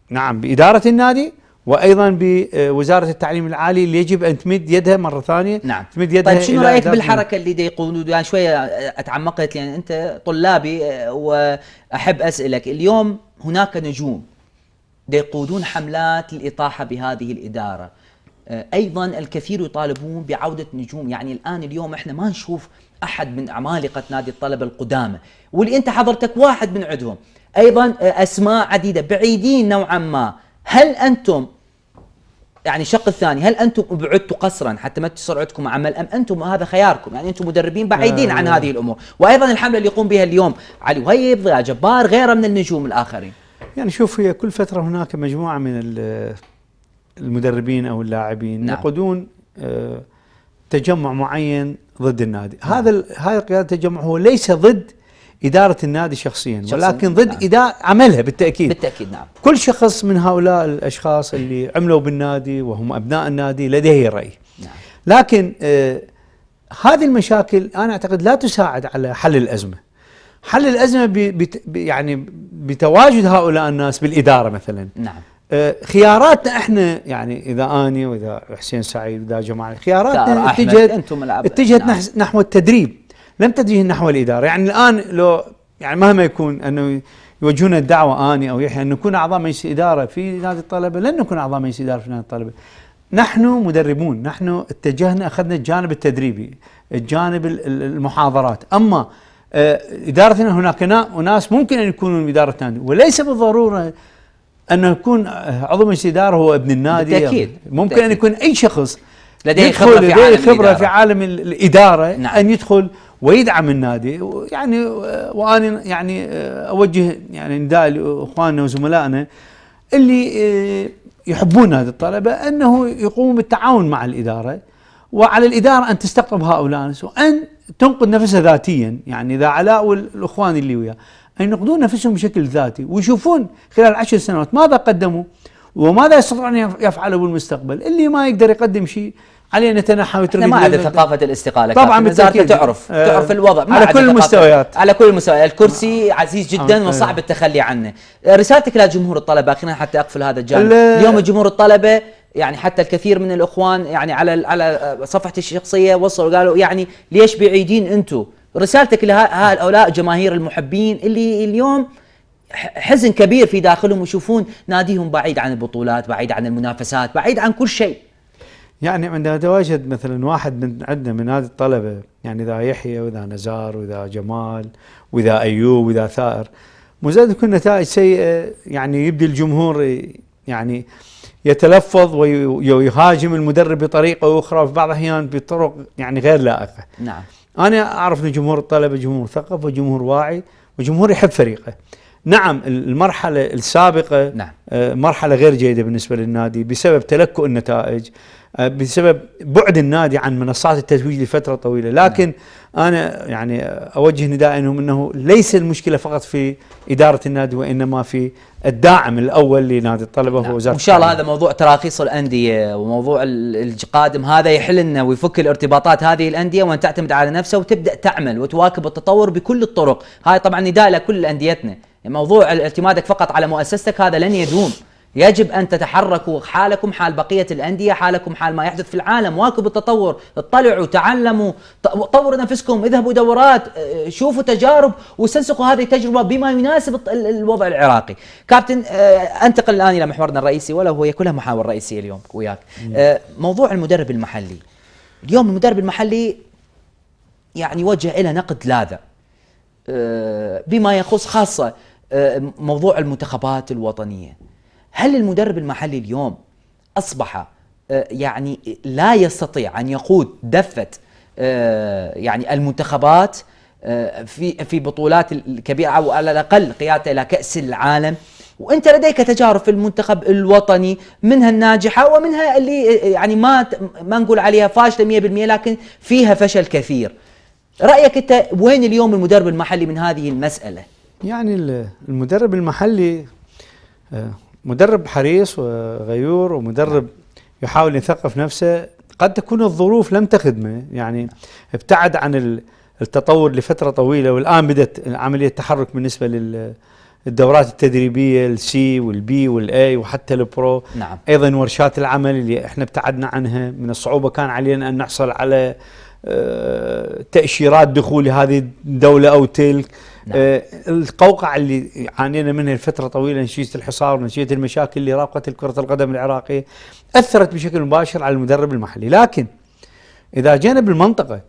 نعم بإدارة النادي وأيضا بوزارة التعليم العالي اللي يجب أن تمد يدها مرة ثانية. نعم. تمد يدها. طيب شنو رأيك بالحركة اللي يقولون؟ يعني شوية أتعمقت لأن أنت طلابي وأحب أسألك. اليوم هناك نجوم يقودون حملات للإطاحة بهذه الإدارة، أيضا الكثير يطالبون بعودة نجوم. يعني اليوم إحنا ما نشوف أحد من عمالقة نادي الطلبة القدامى، واللي أنت حضرتك واحد من عندهم، أيضا أسماء عديدة بعيدين نوعا ما. هل أنتم يعني الشق الثاني، هل أنتم بعدتوا قصرا حتى ما تصير عندكم عمل، أم أنتم هذا خياركم؟ يعني أنتم مدربين بعيدين عن هذه الأمور. وأيضا الحملة اللي يقوم بها اليوم علي وهيب، ضياء جبار، غيره من النجوم الآخرين. يعني شوف، هي كل فترة هناك مجموعة من المدربين أو اللاعبين. نعم. يقودون تجمع معين ضد النادي. نعم. هذا قيادة التجمع هو ليس ضد إدارة النادي شخصيا، ولكن ضد. نعم. إدارة عملها بالتأكيد. بالتأكيد. نعم. كل شخص من هؤلاء الأشخاص اللي عملوا بالنادي وهم أبناء النادي لديه رأي. نعم. لكن هذه المشاكل أنا أعتقد لا تساعد على حل الأزمة. حل الأزمة يعني بتواجد هؤلاء الناس بالإدارة مثلا. نعم. خياراتنا احنا يعني اذا اني واذا حسين سعيد واذا جماعه خياراتنا أحمد، اتجهت نعم. نحو التدريب، لم تتجه نحو الاداره. يعني الان لو يعني مهما يكون انه يوجهون الدعوه اني او يحيى ان نكون اعضاء مجلس اداره في نادي الطلبه، لن نكون اعضاء مجلس اداره في نادي الطلبه. نحن مدربون، نحن اتجهنا اخذنا الجانب التدريبي، الجانب المحاضرات. اما ادارتنا هناك ناس ممكن ان يكونوا اداره نادي، وليس بالضروره انه يكون عضو مجلس اداره هو ابن النادي. بالتأكيد. ممكن بالتأكيد. ان يكون اي شخص لديه خبره في عالم الاداره، نعم. ان يدخل ويدعم النادي. يعني وانا يعني اوجه يعني نداء لاخواننا وزملائنا اللي يحبون نادي الطلبه انه يقوموا بالتعاون مع الاداره، وعلى الاداره ان تستقطب هؤلاء الناس وان تنقذ نفسها ذاتيا. يعني اذا علاء والاخوان اللي وياه ان ينقذون نفسهم بشكل ذاتي ويشوفون خلال 10 سنوات ماذا قدموا وماذا يستطيعون ان يفعلوا بالمستقبل. اللي ما يقدر يقدم شيء عليه نتنحى ويترك. ما عندنا ثقافه الاستقاله طبعا بالتأكيد. تعرف الوضع على كل المستويات، على كل المستويات. الكرسي عزيز جدا وصعب التخلي عنه. رسالتك لجمهور الطلبه اخيرا حتى اقفل هذا الجانب. اليوم جمهور الطلبه يعني حتى الكثير من الاخوان يعني على صفحتي الشخصيه وصلوا قالوا يعني ليش بعيدين انتم؟ رسالتك لهؤلاء جماهير المحبين اللي اليوم حزن كبير في داخلهم ويشوفون ناديهم بعيد عن البطولات، بعيد عن المنافسات، بعيد عن كل شيء. يعني عندما يتواجد مثلا واحد من عندنا من نادي الطلبه، يعني اذا يحيى واذا نزار واذا جمال واذا ايوب واذا ثائر، مزاد تكون نتائج سيئه. يعني يبدي الجمهور يعني يتلفظ ويهاجم المدرب بطريقه اخرى، وفي بعض الاحيان بطرق يعني غير لائقه. نعم. انا اعرف ان جمهور الطلبه جمهور مثقف وجمهور واعي وجمهور يحب فريقه. نعم المرحله السابقه نعم. مرحله غير جيده بالنسبه للنادي بسبب تلكؤ النتائج، بسبب بعد النادي عن منصات التتويج لفتره طويله. لكن انا يعني اوجه نداء انه ليس المشكله فقط في اداره النادي وانما في الداعم الاول لنادي الطلبه. نعم. هو وزاره وان شاء الله هذا موضوع تراخيص الانديه وموضوع القادم هذا يحل لنا ويفك الارتباطات هذه الانديه وان تعتمد على نفسها وتبدا تعمل وتواكب التطور بكل الطرق. هاي طبعا نداء لكل انديتنا. موضوع اعتمادك فقط على مؤسستك هذا لن يدوم. يجب أن تتحركوا حالكم حال بقية الأندية، حالكم حال ما يحدث في العالم، واكبوا التطور، اطلعوا، تعلموا، طوروا نفسكم، اذهبوا دورات، شوفوا تجارب واستنسخوا هذه التجربة بما يناسب الوضع العراقي. كابتن انتقل الآن إلى محورنا الرئيسي، ولو هي كلها محاور رئيسية اليوم وياك. موضوع المدرب المحلي. اليوم المدرب المحلي يعني وجه إلى نقد لاذع بما يخص خاصة موضوع المنتخبات الوطنية. هل المدرب المحلي اليوم أصبح يعني لا يستطيع أن يقود دفة يعني المنتخبات في بطولات الكبيرة أو على الأقل قيادته إلى كأس العالم؟ وأنت لديك تجارب في المنتخب الوطني، منها الناجحة ومنها اللي يعني ما نقول عليها فاشلة 100%، لكن فيها فشل كثير. رأيك أنت وين اليوم المدرب المحلي من هذه المسألة؟ يعني المدرب المحلي مدرب حريص وغيور ومدرب يحاول يثقف نفسه. قد تكون الظروف لم تخدمه، يعني ابتعد عن التطور لفترة طويلة، والآن بدأت عملية تحرك بالنسبة للدورات التدريبية السي والبي والاي وحتى البرو. نعم. أيضا ورشات العمل اللي احنا ابتعدنا عنها، من الصعوبة كان علينا أن نحصل على تأشيرات دخول هذه الدولة أو تلك. نعم. القوقعة اللي عانينا منها لفترة طويلة، نتيجة الحصار ونتيجة المشاكل اللي رافقت كرة القدم العراقية، أثرت بشكل مباشر على المدرب المحلي. لكن إذا جينا بالمنطقة،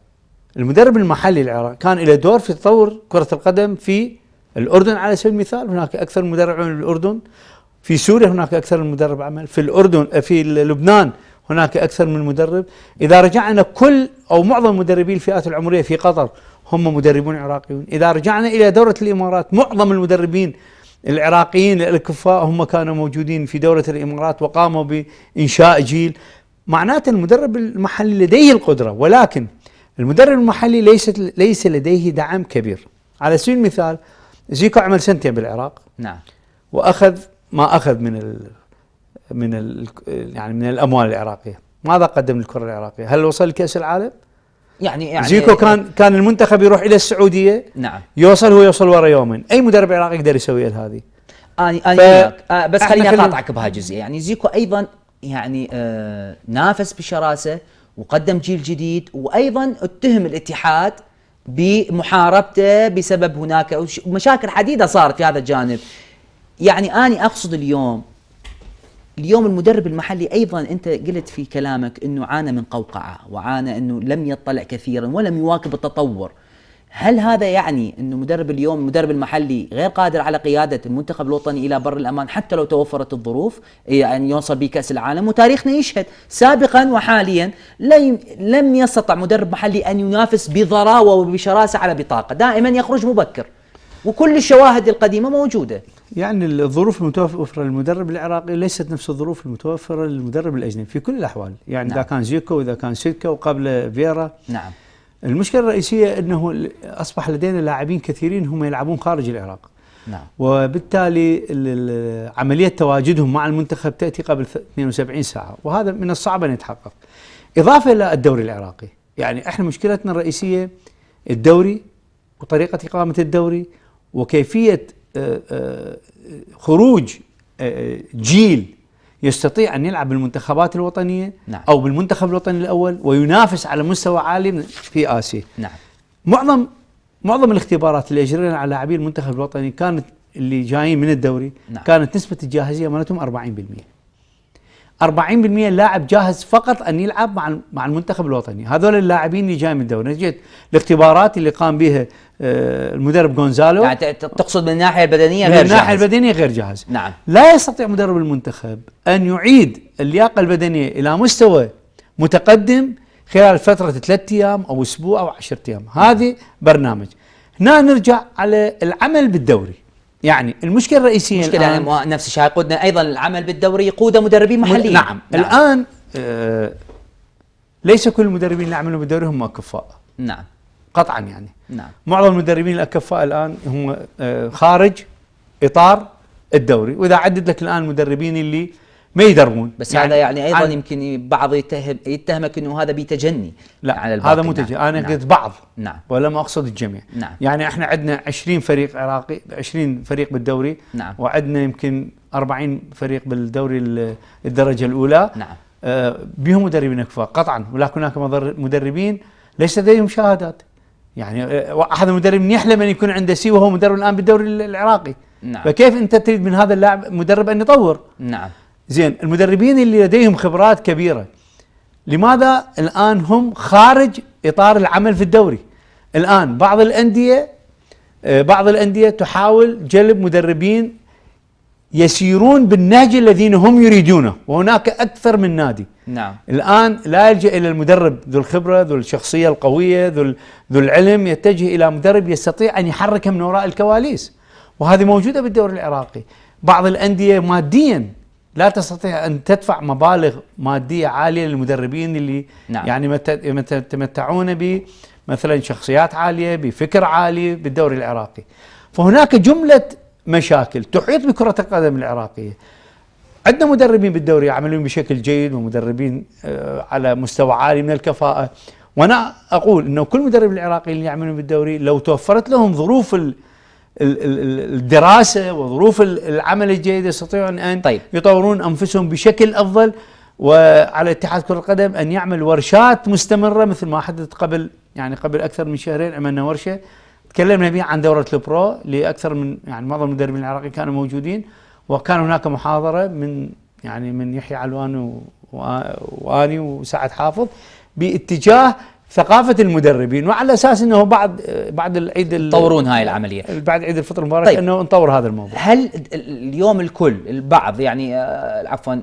المدرب المحلي العراقي كان له دور في تطور كرة القدم في الأردن على سبيل المثال، هناك أكثر مدرب عمل بالأردن. في سوريا هناك أكثر من مدرب عمل. في الأردن، في لبنان هناك أكثر من مدرب. إذا رجعنا كل أو معظم مدربي الفئات العمرية في قطر هم مدربون عراقيون. إذا رجعنا إلى دورة الإمارات، معظم المدربين العراقيين الكفاء هم كانوا موجودين في دورة الإمارات وقاموا بإنشاء جيل. معناته المدرب المحلي لديه القدرة، ولكن المدرب المحلي ليس لديه دعم كبير. على سبيل المثال زيكو عمل سنتين بالعراق. نعم. وأخذ ما أخذ من الأموال العراقية. ماذا قدم للكرة العراقية؟ هل وصل لكأس العالم؟ يعني زيكو كان المنتخب يروح إلى السعودية. نعم. يوصل ورا يومين. أي مدرب عراقي يقدر يسوي هذه؟ بس خليني اقاطعك بهالجزئيه. يعني زيكو ايضا يعني نافس بشراسه وقدم جيل جديد، وايضا اتهم الاتحاد بمحاربته بسبب هناك مشاكل عديده صارت في هذا الجانب. يعني اني اقصد اليوم المدرب المحلي ايضا، انت قلت في كلامك انه عانى من قوقعه، وعانى انه لم يطلع كثيرا ولم يواكب التطور. هل هذا يعني انه المدرب المحلي غير قادر على قياده المنتخب الوطني الى بر الامان حتى لو توفرت الظروف يعني يوصل به كاس العالم؟ وتاريخنا يشهد سابقا وحاليا لم يستطع مدرب محلي ان ينافس بضراوه وبشراسه على بطاقه، دائما يخرج مبكر، وكل الشواهد القديمه موجوده. يعني الظروف المتوفره للمدرب العراقي ليست نفس الظروف المتوفره للمدرب الاجنبي في كل الاحوال، يعني نعم. اذا كان زيكو واذا كان سيدكا وقبل فيرا. نعم. المشكله الرئيسيه انه اصبح لدينا لاعبين كثيرين هم يلعبون خارج العراق. نعم. وبالتالي عمليه تواجدهم مع المنتخب تاتي قبل 72 ساعه، وهذا من الصعب ان يتحقق. اضافه الى الدوري العراقي، يعني احنا مشكلتنا الرئيسيه الدوري وطريقه اقامه الدوري وكيفيه خروج جيل يستطيع أن يلعب بالمنتخبات الوطنية. نعم. أو بالمنتخب الوطني الأول وينافس على مستوى عالي في آسيا. نعم. معظم الاختبارات اللي أجرينا على لاعبي المنتخب الوطني كانت اللي جايين من الدوري. نعم. كانت نسبة الجاهزية مالتهم 40%. 40% اللاعب جاهز فقط أن يلعب مع المنتخب الوطني. هذول اللاعبين اللي جاي من الدوري. نجيت الاختبارات اللي قام بها المدرب غونزالو، يعني تقصد من الناحية البدنية غير جاهز. من الناحية البدنية غير جاهز. نعم. لا يستطيع مدرب المنتخب أن يعيد اللياقة البدنية إلى مستوى متقدم خلال فترة 3 أيام أو أسبوع أو 10 أيام. هذه برنامج. هنا نرجع على العمل بالدوري. يعني المشكلة الرئيسية يعني نفس الشيء يقودنا أيضا العمل بالدوري يقود مدربين محليين. نعم. الآن ليس كل المدربين اللي يعملون بالدوري هم أكفاء. نعم. قطعا يعني. نعم. معظم المدربين الأكفاء الآن هم خارج إطار الدوري، وإذا عدد لك الآن المدربين اللي ما يدربون. بس يعني هذا يعني أيضا يمكن بعض يتهمك أنه هذا بتجني. لا على الباقي. هذا مو تجني. أنا نعم. قلت بعض. نعم. ولم أقصد الجميع. نعم. يعني احنا عندنا 20 فريق عراقي، 20 فريق بالدوري. نعم. وعندنا يمكن 40 فريق بالدوري الدرجة الأولى. نعم. بهم مدربين أكفاء قطعا، ولكن هناك مدربين ليس لديهم شهادات. يعني أحد المدربين يحلم أن يكون عنده سي وهو مدرب الآن بالدوري العراقي. نعم. فكيف أنت تريد من هذا اللاعب مدرب أن يطور؟ نعم. زين، المدربين اللي لديهم خبرات كبيرة لماذا الآن هم خارج إطار العمل في الدوري؟ الآن بعض الأندية تحاول جلب مدربين يسيرون بالنهج الذين هم يريدونه، وهناك أكثر من نادي. نعم. الآن لا يلجأ إلى المدرب ذو الخبرة ذو الشخصية القوية ذو العلم، يتجه إلى مدرب يستطيع أن يحركه من وراء الكواليس، وهذه موجودة بالدوري العراقي. بعض الأندية ماديا لا تستطيع أن تدفع مبالغ مادية عالية للمدربين اللي نعم. يعني يتمتعون بمثلا شخصيات عالية بفكر عالي بالدوري العراقي. فهناك جملة مشاكل تحيط بكرة القدم العراقية. عندنا مدربين بالدوري يعملون بشكل جيد ومدربين على مستوى عالي من الكفاءة، وأنا أقول أنه كل مدرب العراقي اللي يعملون بالدوري لو توفرت لهم ظروف الدراسة وظروف العمل الجيد يستطيعون أن يطورون أنفسهم بشكل أفضل. وعلى اتحاد كرة القدم أن يعمل ورشات مستمرة مثل ما حدث قبل أكثر من شهرين. عملنا ورشة تكلمنا بها عن دورة البرو لأكثر من يعني معظم المدربين العراقيين كانوا موجودين، وكان هناك محاضرة من يحيى علوان واني وسعد حافظ باتجاه ثقافة المدربين، وعلى أساس أنه بعد العيد يطورون هاي العملية بعد عيد الفطر المبارك. طيب. أنه نطور هذا الموضوع. هل اليوم البعض يعني عفوا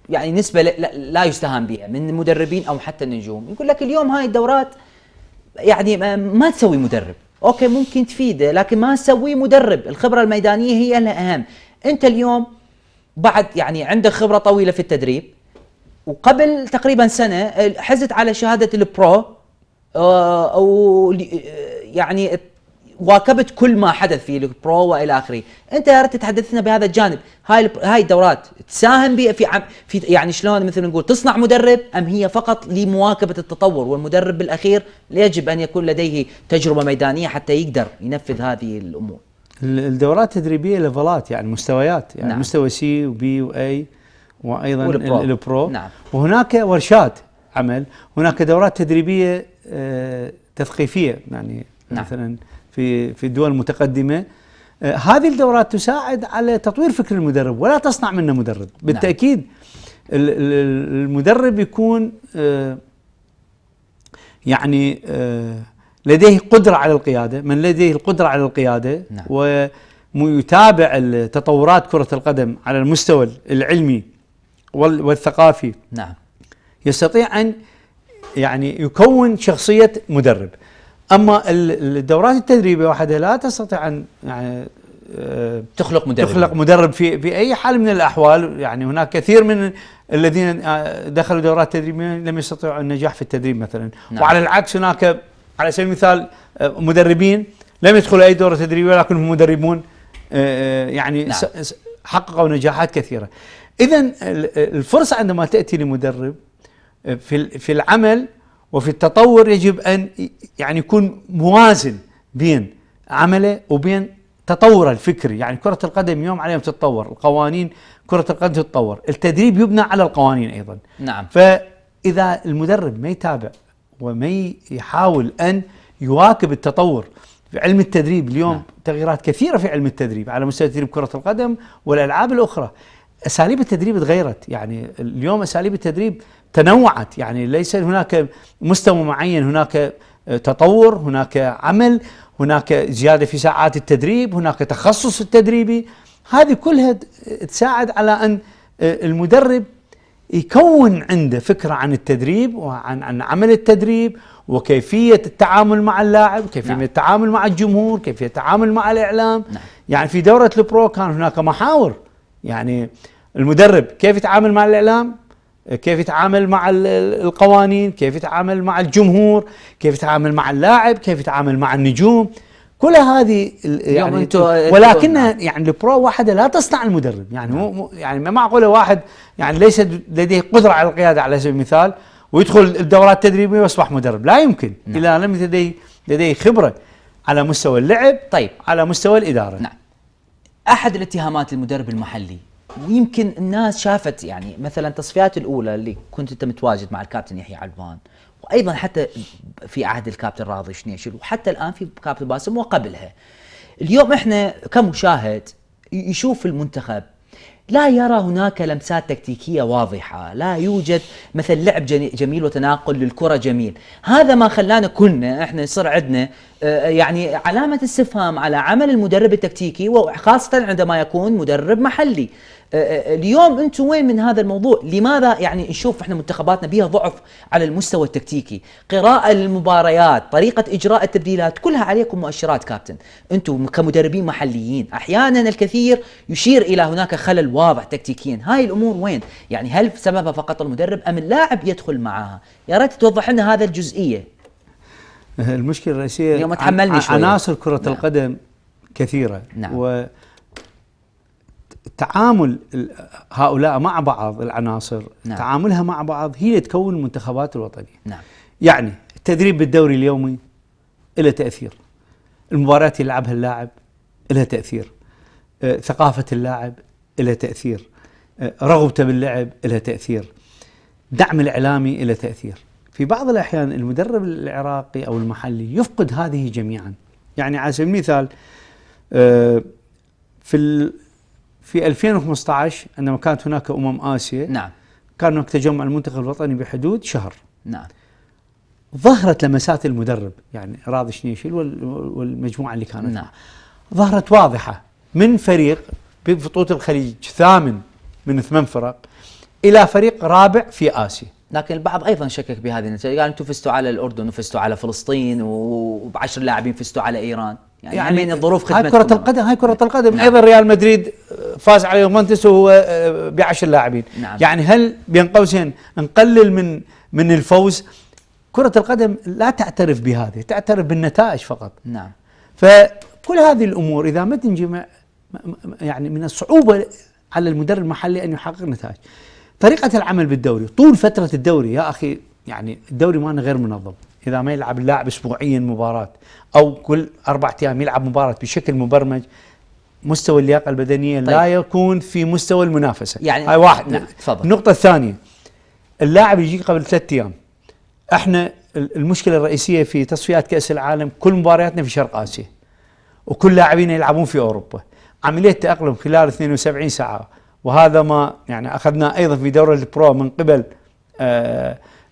يعني نسبة لا يستهان بها من المدربين أو حتى النجوم يقول لك اليوم هاي الدورات يعني ما تسوي مدرب، أوكي ممكن تفيده لكن ما تسوي مدرب. الخبرة الميدانية هي الأهم. أنت اليوم بعد يعني عندك خبرة طويلة في التدريب، وقبل تقريبا سنة حزت على شهادة البرو أو يعني واكبت كل ما حدث في البرو والى اخره. انت يا ريت تتحدثنا بهذا الجانب. هاي الدورات تساهم في يعني شلون مثل نقول تصنع مدرب، ام هي فقط لمواكبه التطور، والمدرب بالاخير يجب ان يكون لديه تجربه ميدانيه حتى يقدر ينفذ هذه الامور؟ الدورات التدريبيه ليفلات، يعني مستويات، يعني نعم. مستوى سي وبي واي وايضا والبرو. البرو. نعم. وهناك ورشات عمل، هناك دورات تدريبيه تثقيفيه، يعني نعم. مثلا في الدول المتقدمه. هذه الدورات تساعد على تطوير فكر المدرب ولا تصنع منه مدرب. بالتاكيد المدرب يكون يعني لديه قدرة على القيادة، من لديه القدرة على القيادة. نعم. ويتابع تطورات كرة القدم على المستوى العلمي والثقافي. نعم. يستطيع أن يعني يكون شخصية مدرب. أما الدورات التدريبية وحدها لا تستطيع أن يعني تخلق مدرب في أي حال من الأحوال. يعني هناك كثير من الذين دخلوا دورات تدريبية لم يستطيعوا النجاح في التدريب مثلا. نعم. وعلى العكس هناك على سبيل المثال مدربين لم يدخلوا أي دورة تدريبية ولكنهم مدربون يعني نعم. حققوا نجاحات كثيرة. إذن الفرصة عندما تأتي لمدرب في العمل وفي التطور يجب أن يعني يكون موازن بين عمله وبين تطوره الفكري. يعني كرة القدم يوم على يوم تتطور، القوانين كرة القدم تتطور، التدريب يبنى على القوانين أيضا. نعم. فإذا المدرب ما يتابع وما يحاول أن يواكب التطور في علم التدريب اليوم. نعم. تغييرات كثيرة في علم التدريب على مستوى تدريب كرة القدم والألعاب الأخرى. أساليب التدريب تغيرت، يعني اليوم أساليب التدريب تنوعت، يعني ليس هناك مستوى معين، هناك تطور، هناك عمل، هناك زيادة في ساعات التدريب، هناك تخصص التدريبي. هذه كلها تساعد على أن المدرب يكون عنده فكرة عن التدريب وعن عمل التدريب وكيفية التعامل مع اللاعب، كيفية نعم. التعامل مع الجمهور، كيفية التعامل مع الإعلام. نعم. يعني في دورة البرو كان هناك محاور، يعني المدرب كيف يتعامل مع الإعلام، كيف يتعامل مع القوانين، كيف يتعامل مع الجمهور، كيف يتعامل مع اللاعب، كيف يتعامل مع النجوم. كل هذه يعني ولكن يعني البرو وحده لا تصنع المدرب. يعني يعني ما معقوله واحد يعني ليس لديه قدره على القياده على سبيل المثال ويدخل الدورات التدريبيه ويصبح مدرب، لا يمكن. نعم. اذا لم لديه خبره على مستوى اللعب، طيب، على مستوى الاداره. نعم. احد الاتهامات المدرب المحلي، ويمكن الناس شافت يعني مثلا التصفيات الاولى اللي كنت انت متواجد مع الكابتن يحيى علبان، وايضا حتى في عهد الكابتن راضي شنيشل، وحتى الان في كابتن باسم وقبلها. اليوم احنا كمشاهد يشوف المنتخب لا يرى هناك لمسات تكتيكية واضحة، لا يوجد مثل لعب جميل وتناقل للكرة جميل. هذا ما خلانا كلنا احنا يصير عندنا يعني علامة استفهام على عمل المدرب التكتيكي، وخاصة عندما يكون مدرب محلي. اليوم انتم وين من هذا الموضوع؟ لماذا يعني نشوف احنا منتخباتنا بها ضعف على المستوى التكتيكي؟ قراءة للمباريات، طريقة اجراء التبديلات، كلها عليكم مؤشرات كابتن. انتم كمدربين محليين احيانا الكثير يشير الى هناك خلل واضح تكتيكيا. هاي الامور وين؟ يعني هل سببها فقط المدرب ام اللاعب يدخل معها؟ يا ريت توضح لنا هذا الجزئية. المشكلة الرئيسية اليوم تحملني شوية. عناصر كرة نعم. القدم كثيرة. نعم. تعامل هؤلاء مع بعض العناصر، نعم. تعاملها مع بعض هي تكون المنتخبات الوطنية. نعم. يعني التدريب بالدوري اليومي له تأثير، المباريات اللي يلعبها اللاعب لها تأثير، ثقافة اللاعب لها تأثير، رغبته باللعب لها تأثير، دعم الإعلامي له تأثير. في بعض الأحيان المدرب العراقي أو المحلي يفقد هذه جميعا. يعني على سبيل المثال في 2015 عندما كانت هناك آسيا، نعم. كان هناك تجمع المنتخب الوطني بحدود شهر. نعم. ظهرت لمسات المدرب يعني راضي شنيشل والمجموعة اللي كانت نعم. ظهرت واضحة من فريق ببطولة الخليج 8 من 8 فرق إلى فريق رابع في آسيا. لكن البعض ايضا شكك بهذه النتائج، قال انتم فزتوا على الاردن وفزتوا على فلسطين وب10 لاعبين فزتوا على ايران. يعني من الظروف خدمتكم. هاي كرة القدم. نعم. ايضا ريال مدريد فاز على يوفنتوس وهو ب10 لاعبين. نعم. يعني هل بين قوسين نقلل من الفوز؟ كرة القدم لا تعترف بهذه، تعترف بالنتائج فقط. نعم. فكل هذه الامور اذا ما تنجمع يعني من الصعوبة على المدرب المحلي ان يحقق نتائج. طريقة العمل بالدوري طول فترة الدوري يا اخي، يعني الدوري مالنا غير منظم. اذا ما يلعب اللاعب اسبوعيا مباراه او كل 4 ايام يلعب مباراه بشكل مبرمج، مستوى اللياقه البدنيه طيب. لا يكون في مستوى المنافسه. يعني هاي واحد. نعم. تفضل. النقطه الثانيه، اللاعب يجي قبل 3 ايام. احنا المشكله الرئيسيه في تصفيات كاس العالم كل مبارياتنا في شرق اسيا وكل لاعبينا يلعبون في اوروبا، عمليه تاقلم خلال 72 ساعه، وهذا ما يعني اخذناه ايضا في دوره البرو من قبل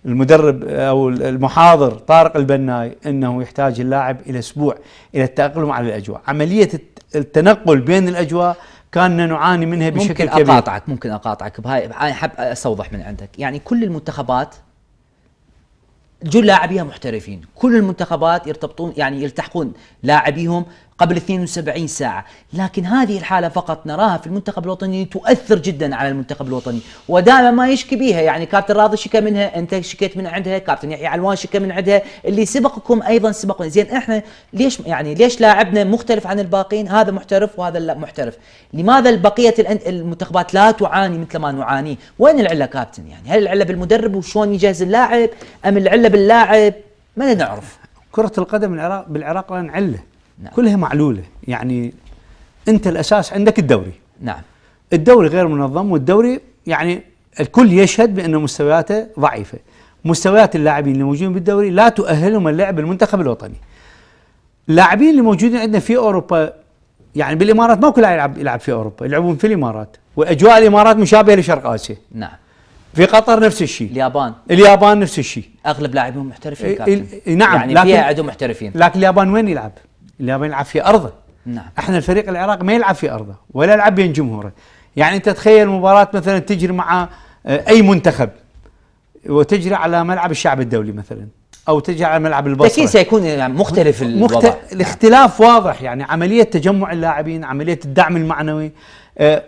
المدرب او المحاضر طارق البناي، انه يحتاج اللاعب الى اسبوع الى التاقلم على الاجواء. عمليه التنقل بين الاجواء كنا نعاني منها بشكل كبير. ممكن اقاطعك بهاي، انا حاب استوضح من عندك. يعني كل المنتخبات جل لاعبيها محترفين، كل المنتخبات يرتبطون يعني يلتحقون لاعبيهم قبل 72 ساعة، لكن هذه الحالة فقط نراها في المنتخب الوطني تؤثر جدا على المنتخب الوطني، ودائما ما يشكي بيها. يعني كابتن راضي شكى منها، انت شكيت من عندها، كابتن يحيى علوان شكى من عندها، اللي سبقكم ايضا سبقنا. زين احنا ليش لاعبنا مختلف عن الباقين؟ هذا محترف وهذا لا محترف، لماذا بقية المنتخبات لا تعاني مثل ما نعاني؟ وين العلة كابتن؟ يعني هل العلة بالمدرب وشلون يجهز اللاعب، ام العلة باللاعب؟ ما نعرف. كرة القدم بالعراق لها علة. نعم. كلها معلولة. يعني أنت الأساس عندك الدوري. نعم. الدوري غير منظم، والدوري يعني الكل يشهد بأن مستوياته ضعيفة. مستويات اللاعبين اللي موجودين بالدوري لا تؤهلهم اللعب بالمنتخب الوطني. اللاعبين اللي موجودين عندنا في أوروبا، يعني بالإمارات ما كل يلعب في أوروبا، يلعبون في الإمارات، وأجواء الإمارات مشابهة لشرق آسيا. نعم. في قطر نفس الشيء. اليابان نفس الشيء. اغلب لاعبين محترفين كابتن. نعم. يعني فيها عندهم محترفين. لكن اليابان وين يلعب؟ اليابان يلعب في ارضه. نعم. احنا الفريق العراقي ما يلعب في ارضه ولا يلعب بين جمهوره. يعني انت تخيل مباراه مثلا تجري مع اي منتخب وتجري على ملعب الشعب الدولي مثلا، او تجري على ملعب البصره، اكيد سيكون يعني مختلف الوضع. الاختلاف واضح. يعني عمليه تجمع اللاعبين، عمليه الدعم المعنوي،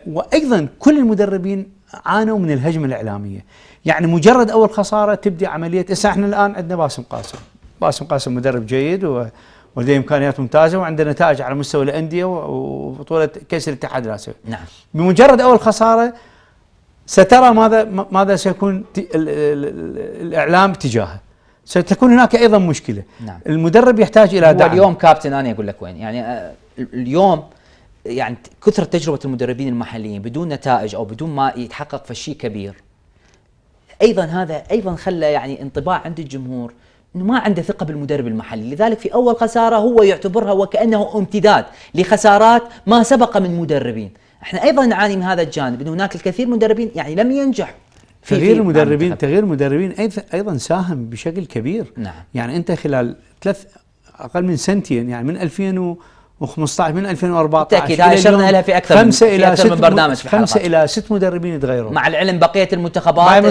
وايضا كل المدربين عانوا من الهجمه الاعلاميه. يعني مجرد اول خساره تبدي عمليه. احنا الان عندنا باسم قاسم مدرب جيد ولديه امكانيات ممتازه، وعنده نتائج على مستوى الانديه وبطوله كاس الاتحاد الاسيوي. نعم. بمجرد اول خساره سترى ماذا سيكون الاعلام تجاهه. ستكون هناك ايضا مشكله. نعم. المدرب يحتاج الى دعم. اليوم كابتن انا اقول لك وين، يعني اليوم يعني كثرة تجربة المدربين المحليين بدون نتائج او بدون ما يتحقق في شيء كبير، هذا ايضا خلى يعني انطباع عند الجمهور انه ما عنده ثقة بالمدرب المحلي. لذلك في اول خسارة هو يعتبرها وكأنه امتداد لخسارات ما سبق من مدربين. احنا ايضا نعاني من هذا الجانب، انه هناك الكثير من المدربين يعني لم ينجح. تغيير المدربين ايضا ساهم بشكل كبير. نعم. يعني انت خلال اقل من سنتين، يعني من 2015 من 2014 بالتاكيد هاي اشرنا لها في اكثر من برنامج في 5 إلى 6 مدربين تغيروا. مع العلم بقيه المنتخبات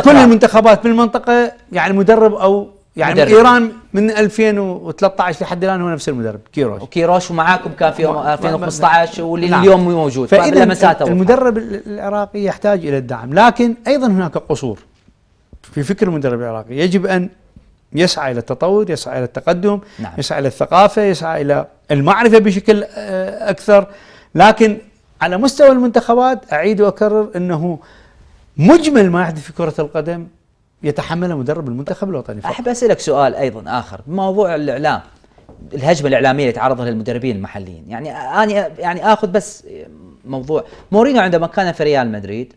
كل المنتخبات بالمنطقه يعني مدرب او يعني مدرب. ايران من 2013 لحد الان هو نفس المدرب كيروش ومعاكم كان في 2015 واللي نعم. اليوم موجود. فإذا المدرب العراقي يحتاج الى الدعم، لكن ايضا هناك قصور في فكر المدرب العراقي. يجب ان يسعى الى التطور، يسعى الى التقدم. نعم. يسعى الى الثقافه، يسعى الى المعرفه بشكل اكثر. لكن على مستوى المنتخبات اعيد واكرر انه مجمل ما يحدث في كره القدم يتحمله مدرب المنتخب الوطني فقط. احب اسالك سؤال ايضا اخر بموضوع الاعلام، الهجمه الاعلاميه اللي تعرض لها المدربين المحليين. يعني انا يعني اخذ بس موضوع مورينيو عندما كان في ريال مدريد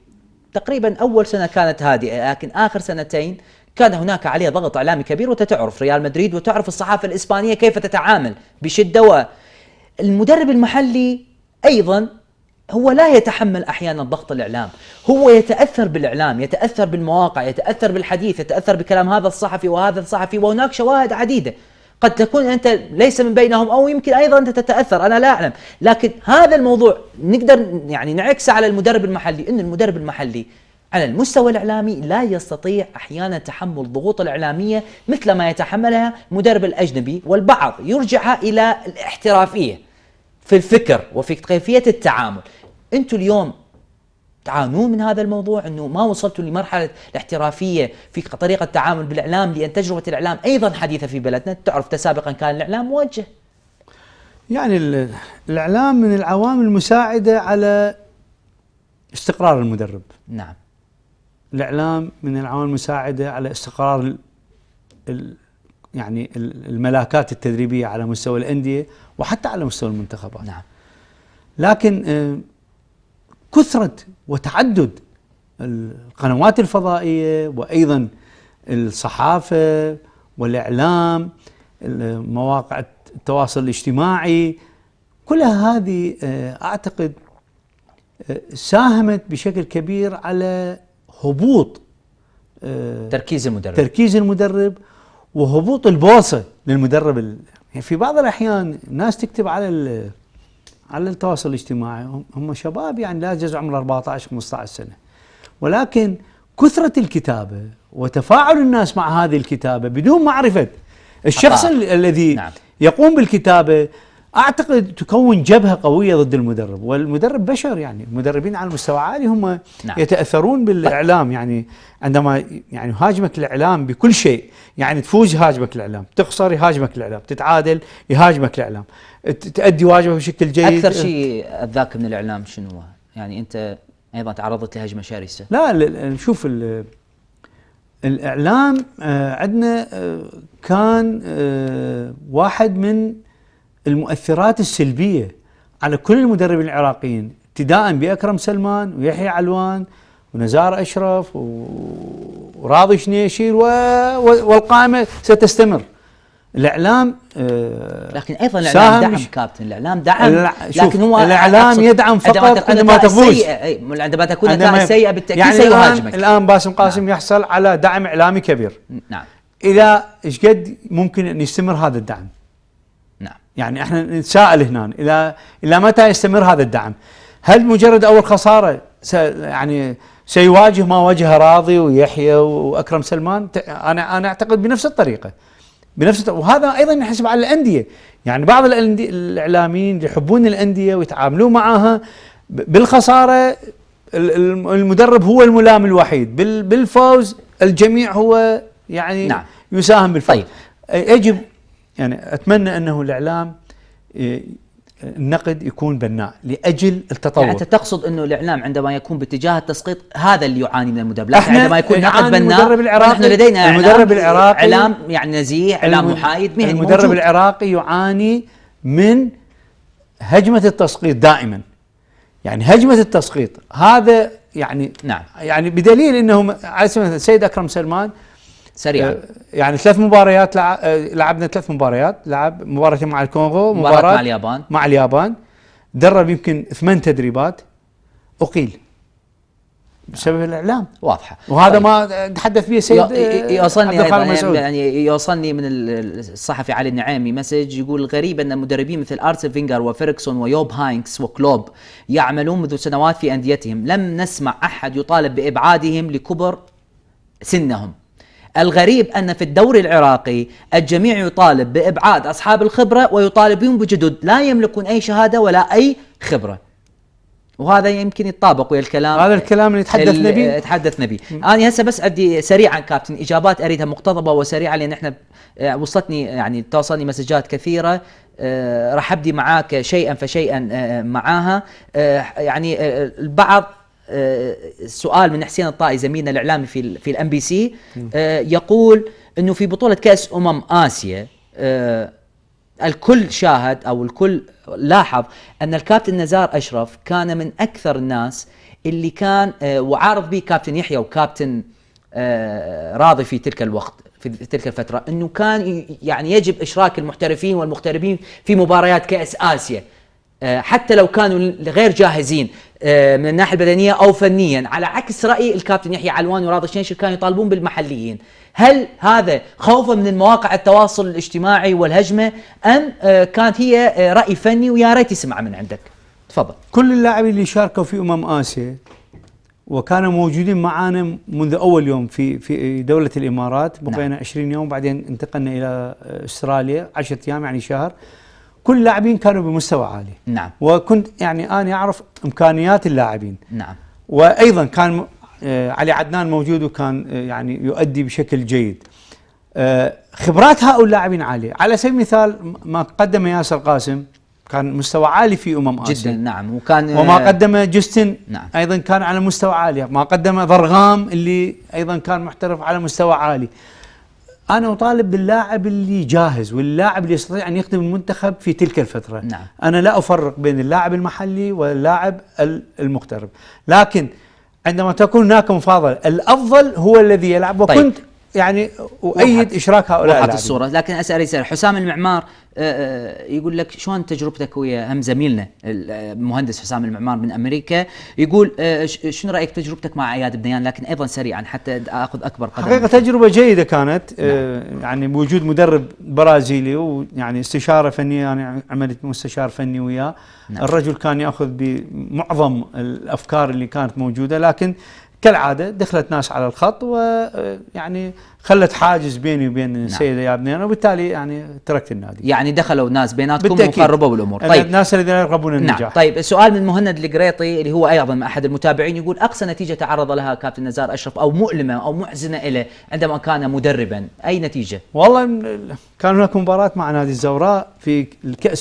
تقريبا اول سنه كانت هادئه، لكن اخر سنتين كان هناك عليه ضغط اعلامي كبير. وتعرف ريال مدريد وتعرف الصحافه الاسبانيه كيف تتعامل بشده. والمدرب المحلي ايضا هو لا يتحمل احيانا ضغط الاعلام، هو يتاثر بالاعلام، يتاثر بالمواقع، يتاثر بالحديث، يتاثر بكلام هذا الصحفي وهذا الصحفي. وهناك شواهد عديده قد تكون انت ليس من بينهم او يمكن ايضا انت تتاثر، انا لا اعلم. لكن هذا الموضوع نقدر يعني نعكس على المدرب المحلي، ان المدرب المحلي على المستوى الإعلامي لا يستطيع أحيانا تحمل الضغوط الإعلامية مثل ما يتحملها المدرب الأجنبي، والبعض يرجعها إلى الاحترافية في الفكر وفي كيفية التعامل. أنتم اليوم تعانون من هذا الموضوع، أنه ما وصلتوا لمرحلة الاحترافية في طريقة التعامل بالإعلام، لأن تجربة الإعلام أيضا حديثة في بلدنا. تعرف سابقا كان الإعلام موجه، يعني الإعلام من العوامل المساعدة على استقرار المدرب. نعم. الإعلام من العوامل المساعدة على استقرار يعني الملاكات التدريبيه على مستوى الانديه وحتى على مستوى المنتخبات. نعم. لكن كثره وتعدد القنوات الفضائيه وايضا الصحافه والاعلام، مواقع التواصل الاجتماعي، كلها هذه اعتقد ساهمت بشكل كبير على هبوط تركيز المدرب وهبوط البوصه للمدرب. يعني في بعض الاحيان ناس تكتب على التواصل الاجتماعي هم شباب يعني لا يجوز عمره 14 15 سنه، ولكن كثره الكتابه وتفاعل الناس مع هذه الكتابه بدون معرفه الشخص الذي نعم. يقوم بالكتابه، اعتقد تكون جبهه قويه ضد المدرب. والمدرب بشر، يعني المدربين على مستوى عالي هم نعم. يتاثرون بالاعلام، يعني عندما يعني يهاجمك الاعلام بكل شيء، يعني تفوز يهاجمك الاعلام، تخسر يهاجمك الاعلام، تتعادل يهاجمك الاعلام، تؤدي واجبك بشكل جيد. اكثر شيء اذاك من الاعلام شنو هو؟ يعني انت ايضا تعرضت لهجمه شرسه. لا شوف الاعلام عندنا كان واحد من المؤثرات السلبيه على كل المدربين العراقيين، ابتداء باكرم سلمان ويحيى علوان ونزار اشرف وراضي شنيشير والقائمه ستستمر. الاعلام لكن ايضا الاعلام دعم كابتن، الاعلام دعم، لكن هو الاعلام يدعم فقط عندما تفوز، عندما تكون نتائج سيئه بالتاكيد يعني سيهاجمك. الان باسم قاسم نعم. يحصل على دعم اعلامي كبير. نعم. الى ايش قد ممكن ان يستمر هذا الدعم؟ نعم. يعني احنا نتساءل هنا الى متى يستمر هذا الدعم؟ هل مجرد اول خساره يعني سيواجه ما واجه راضي ويحيى واكرم سلمان؟ انا اعتقد بنفس الطريقه، وهذا ايضا يحسب على الانديه. يعني بعض الاعلاميين يحبون الانديه ويتعاملون معها بالخساره، المدرب هو الملام الوحيد، بالفوز الجميع هو يعني نعم. يساهم بالفوز. طيب. يجب يعني اتمنى انه الاعلام النقد يكون بناء لاجل التطور. يعني انت تقصد انه الاعلام عندما يكون باتجاه التسقيط هذا اللي يعاني من المدرب، لكن عندما يكون نقد بناء نحن لدينا المدرب العراقي اعلام يعني نزيه، اعلام محايد مهني. المدرب موجود. العراقي يعاني من هجمه التسقيط دائما، يعني هجمه التسقيط هذا يعني نعم. يعني بدليل انه على سبيل المثال السيد اكرم سلمان سريعا يعني 3 مباريات لعبنا 3 مباريات، لعب مباراتين مع الكونغو، مباراة مع اليابان، درب يمكن 8 تدريبات، أقيل بسبب الإعلام. واضحة. وهذا طيب. ما تحدث به السيد يوصلني يعني يوصلني من الصحفي علي النعيمي مسج يقول الغريب أن مدربين مثل أرسن فينجر وفيركسون ويوب هاينكس وكلوب يعملون منذ سنوات في أنديتهم، لم نسمع أحد يطالب بإبعادهم لكبر سنهم. الغريب أن في الدوري العراقي الجميع يطالب بإبعاد أصحاب الخبرة ويطالبون بجدد لا يملكون أي شهادة ولا أي خبرة. وهذا يمكن يتطابق ويا الكلام، هذا الكلام اللي تحدثنا به. أنا هسه بس عندي سريعا كابتن إجابات أريدها مقتضبة وسريعة، لأن احنا وصلتني يعني توصلني مسجات كثيرة، راح أبدي معاك شيئا فشيئا معاها. يعني البعض سؤال من حسين الطائي زميلنا الاعلامي في الام بي سي يقول انه في بطوله كاس آسيا الكل شاهد او الكل لاحظ ان الكابتن نزار اشرف كان من اكثر الناس اللي كان وعارض به كابتن يحيى وكابتن راضي في تلك الوقت في تلك الفتره، انه كان يعني يجب اشراك المحترفين والمغتربين في مباريات كاس آسيا حتى لو كانوا غير جاهزين من الناحيه البدنيه او فنيا، على عكس راي الكابتن يحيى علوان وراضي شنيشر كانوا يطالبون بالمحليين. هل هذا خوفا من المواقع التواصل الاجتماعي والهجمه ام كانت هي راي فني؟ ويا ريت يسمع من عندك. تفضل. كل اللاعبين اللي شاركوا في آسيا وكانوا موجودين معنا منذ اول يوم في دوله الامارات، بقينا 20 يوم بعدين انتقلنا الى استراليا 10 ايام يعني شهر. كل اللاعبين كانوا بمستوى عالي. نعم. وكنت يعني انا اعرف امكانيات اللاعبين. نعم. وايضا كان علي عدنان موجود وكان يعني يؤدي بشكل جيد. خبرات هؤلاء اللاعبين عاليه، على سبيل المثال ما قدم ياسر قاسم كان مستوى عالي في آسيا جدا. نعم. وما قدم جستن نعم. ايضا كان على مستوى عالي، ما قدم ضرغام اللي ايضا كان محترف على مستوى عالي. انا اطالب باللاعب اللي جاهز واللاعب اللي يستطيع ان يخدم المنتخب في تلك الفتره. نعم. انا لا افرق بين اللاعب المحلي واللاعب المغترب، لكن عندما تكون هناك مفاضله الافضل هو الذي يلعب، وكنت يعني اؤيد اشراك هؤلاء وضحت اللاعبين. الصوره. لكن اسال حسام المعمار، يقول لك شلون تجربتك ويا هم زميلنا المهندس حسام المعمار من امريكا، يقول شنو رايك تجربتك مع اياد بنيان؟ لكن ايضا سريعا حتى اخذ اكبر قدر. حقيقه تجربه جيده كانت. يعني بوجود مدرب برازيلي ويعني استشاره فنيه، انا عملت مستشار فني وياه. الرجل كان ياخذ بمعظم الافكار اللي كانت موجوده، لكن كالعاده دخلت ناس على الخط ويعني خلت حاجز بيني وبين السيده اياد بنيان، وبالتالي يعني تركت النادي. يعني دخلوا ناس بيناتكم بالتأكيد. وخربوا الامور. طيب الناس الذين يرغبون النجاح. نعم. طيب السؤال من مهند القريطي اللي هو ايضا احد المتابعين، يقول اقصى نتيجه تعرض لها كابتن نزار اشرف او مؤلمه او محزنه له عندما كان مدربا، اي نتيجه؟ والله كان هناك مباراه مع نادي الزوراء في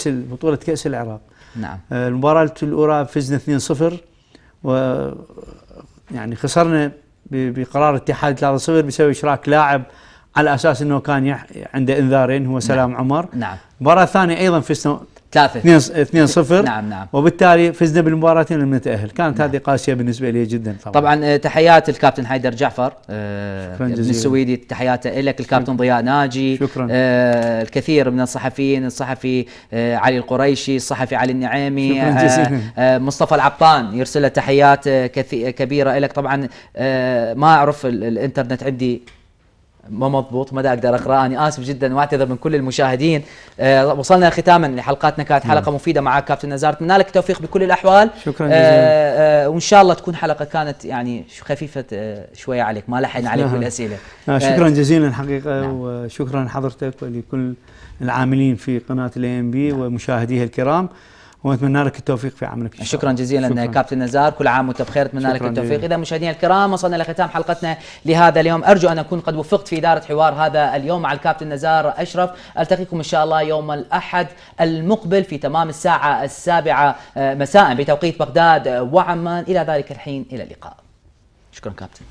بطوله كاس العراق. نعم. المباراه الاولى فزنا 2-0 و يعني خسرنا بقرار اتحاد 3-0 بسبب اشراك لاعب على اساس انه كان عنده انذارين، هو سلام عمر. نعم. المباراه الثانيه ايضا فزنا 2-0. نعم. وبالتالي فزنا بالمباراتين لم نتاهل. كانت هذه قاسيه بالنسبه لي جدا. طبعا تحيات الكابتن حيدر جعفر من السويدي، تحياته لك. الكابتن ضياء ناجي، شكرا. الكثير من الصحفيين، الصحفي علي القريشي، الصحفي علي النعيمي، مصطفى العبطان يرسل له تحيات كبيره لك. طبعا ما اعرف الانترنت عندي ما مضبوط، ما اقدر اقرا، اني اسف جدا واعتذر من كل المشاهدين. وصلنا ختاما لحلقاتنا، كانت حلقه مفيده معك كابتن نزار، اتمنى لك التوفيق بكل الاحوال. شكرا جزيلا. وان شاء الله تكون حلقه كانت يعني خفيفه شويه عليك، ما لحن عليك بالاسئله. شكرا جزيلا حقيقه. وشكرا حضرتك ولكل العاملين في قناه الAMB ومشاهديها الكرام، ونتمنى لك التوفيق في عملك. شكرا جزيلا كابتن نزار، كل عام وانت بخير، اتمنى لك التوفيق. اذا مشاهدينا الكرام وصلنا لختام حلقتنا لهذا اليوم، ارجو ان اكون قد وفقت في اداره حوار هذا اليوم مع الكابتن نزار اشرف. التقيكم ان شاء الله يوم الاحد المقبل في تمام الساعه 7 مساء بتوقيت بغداد وعمان. الى ذلك الحين الى اللقاء. شكرا كابتن.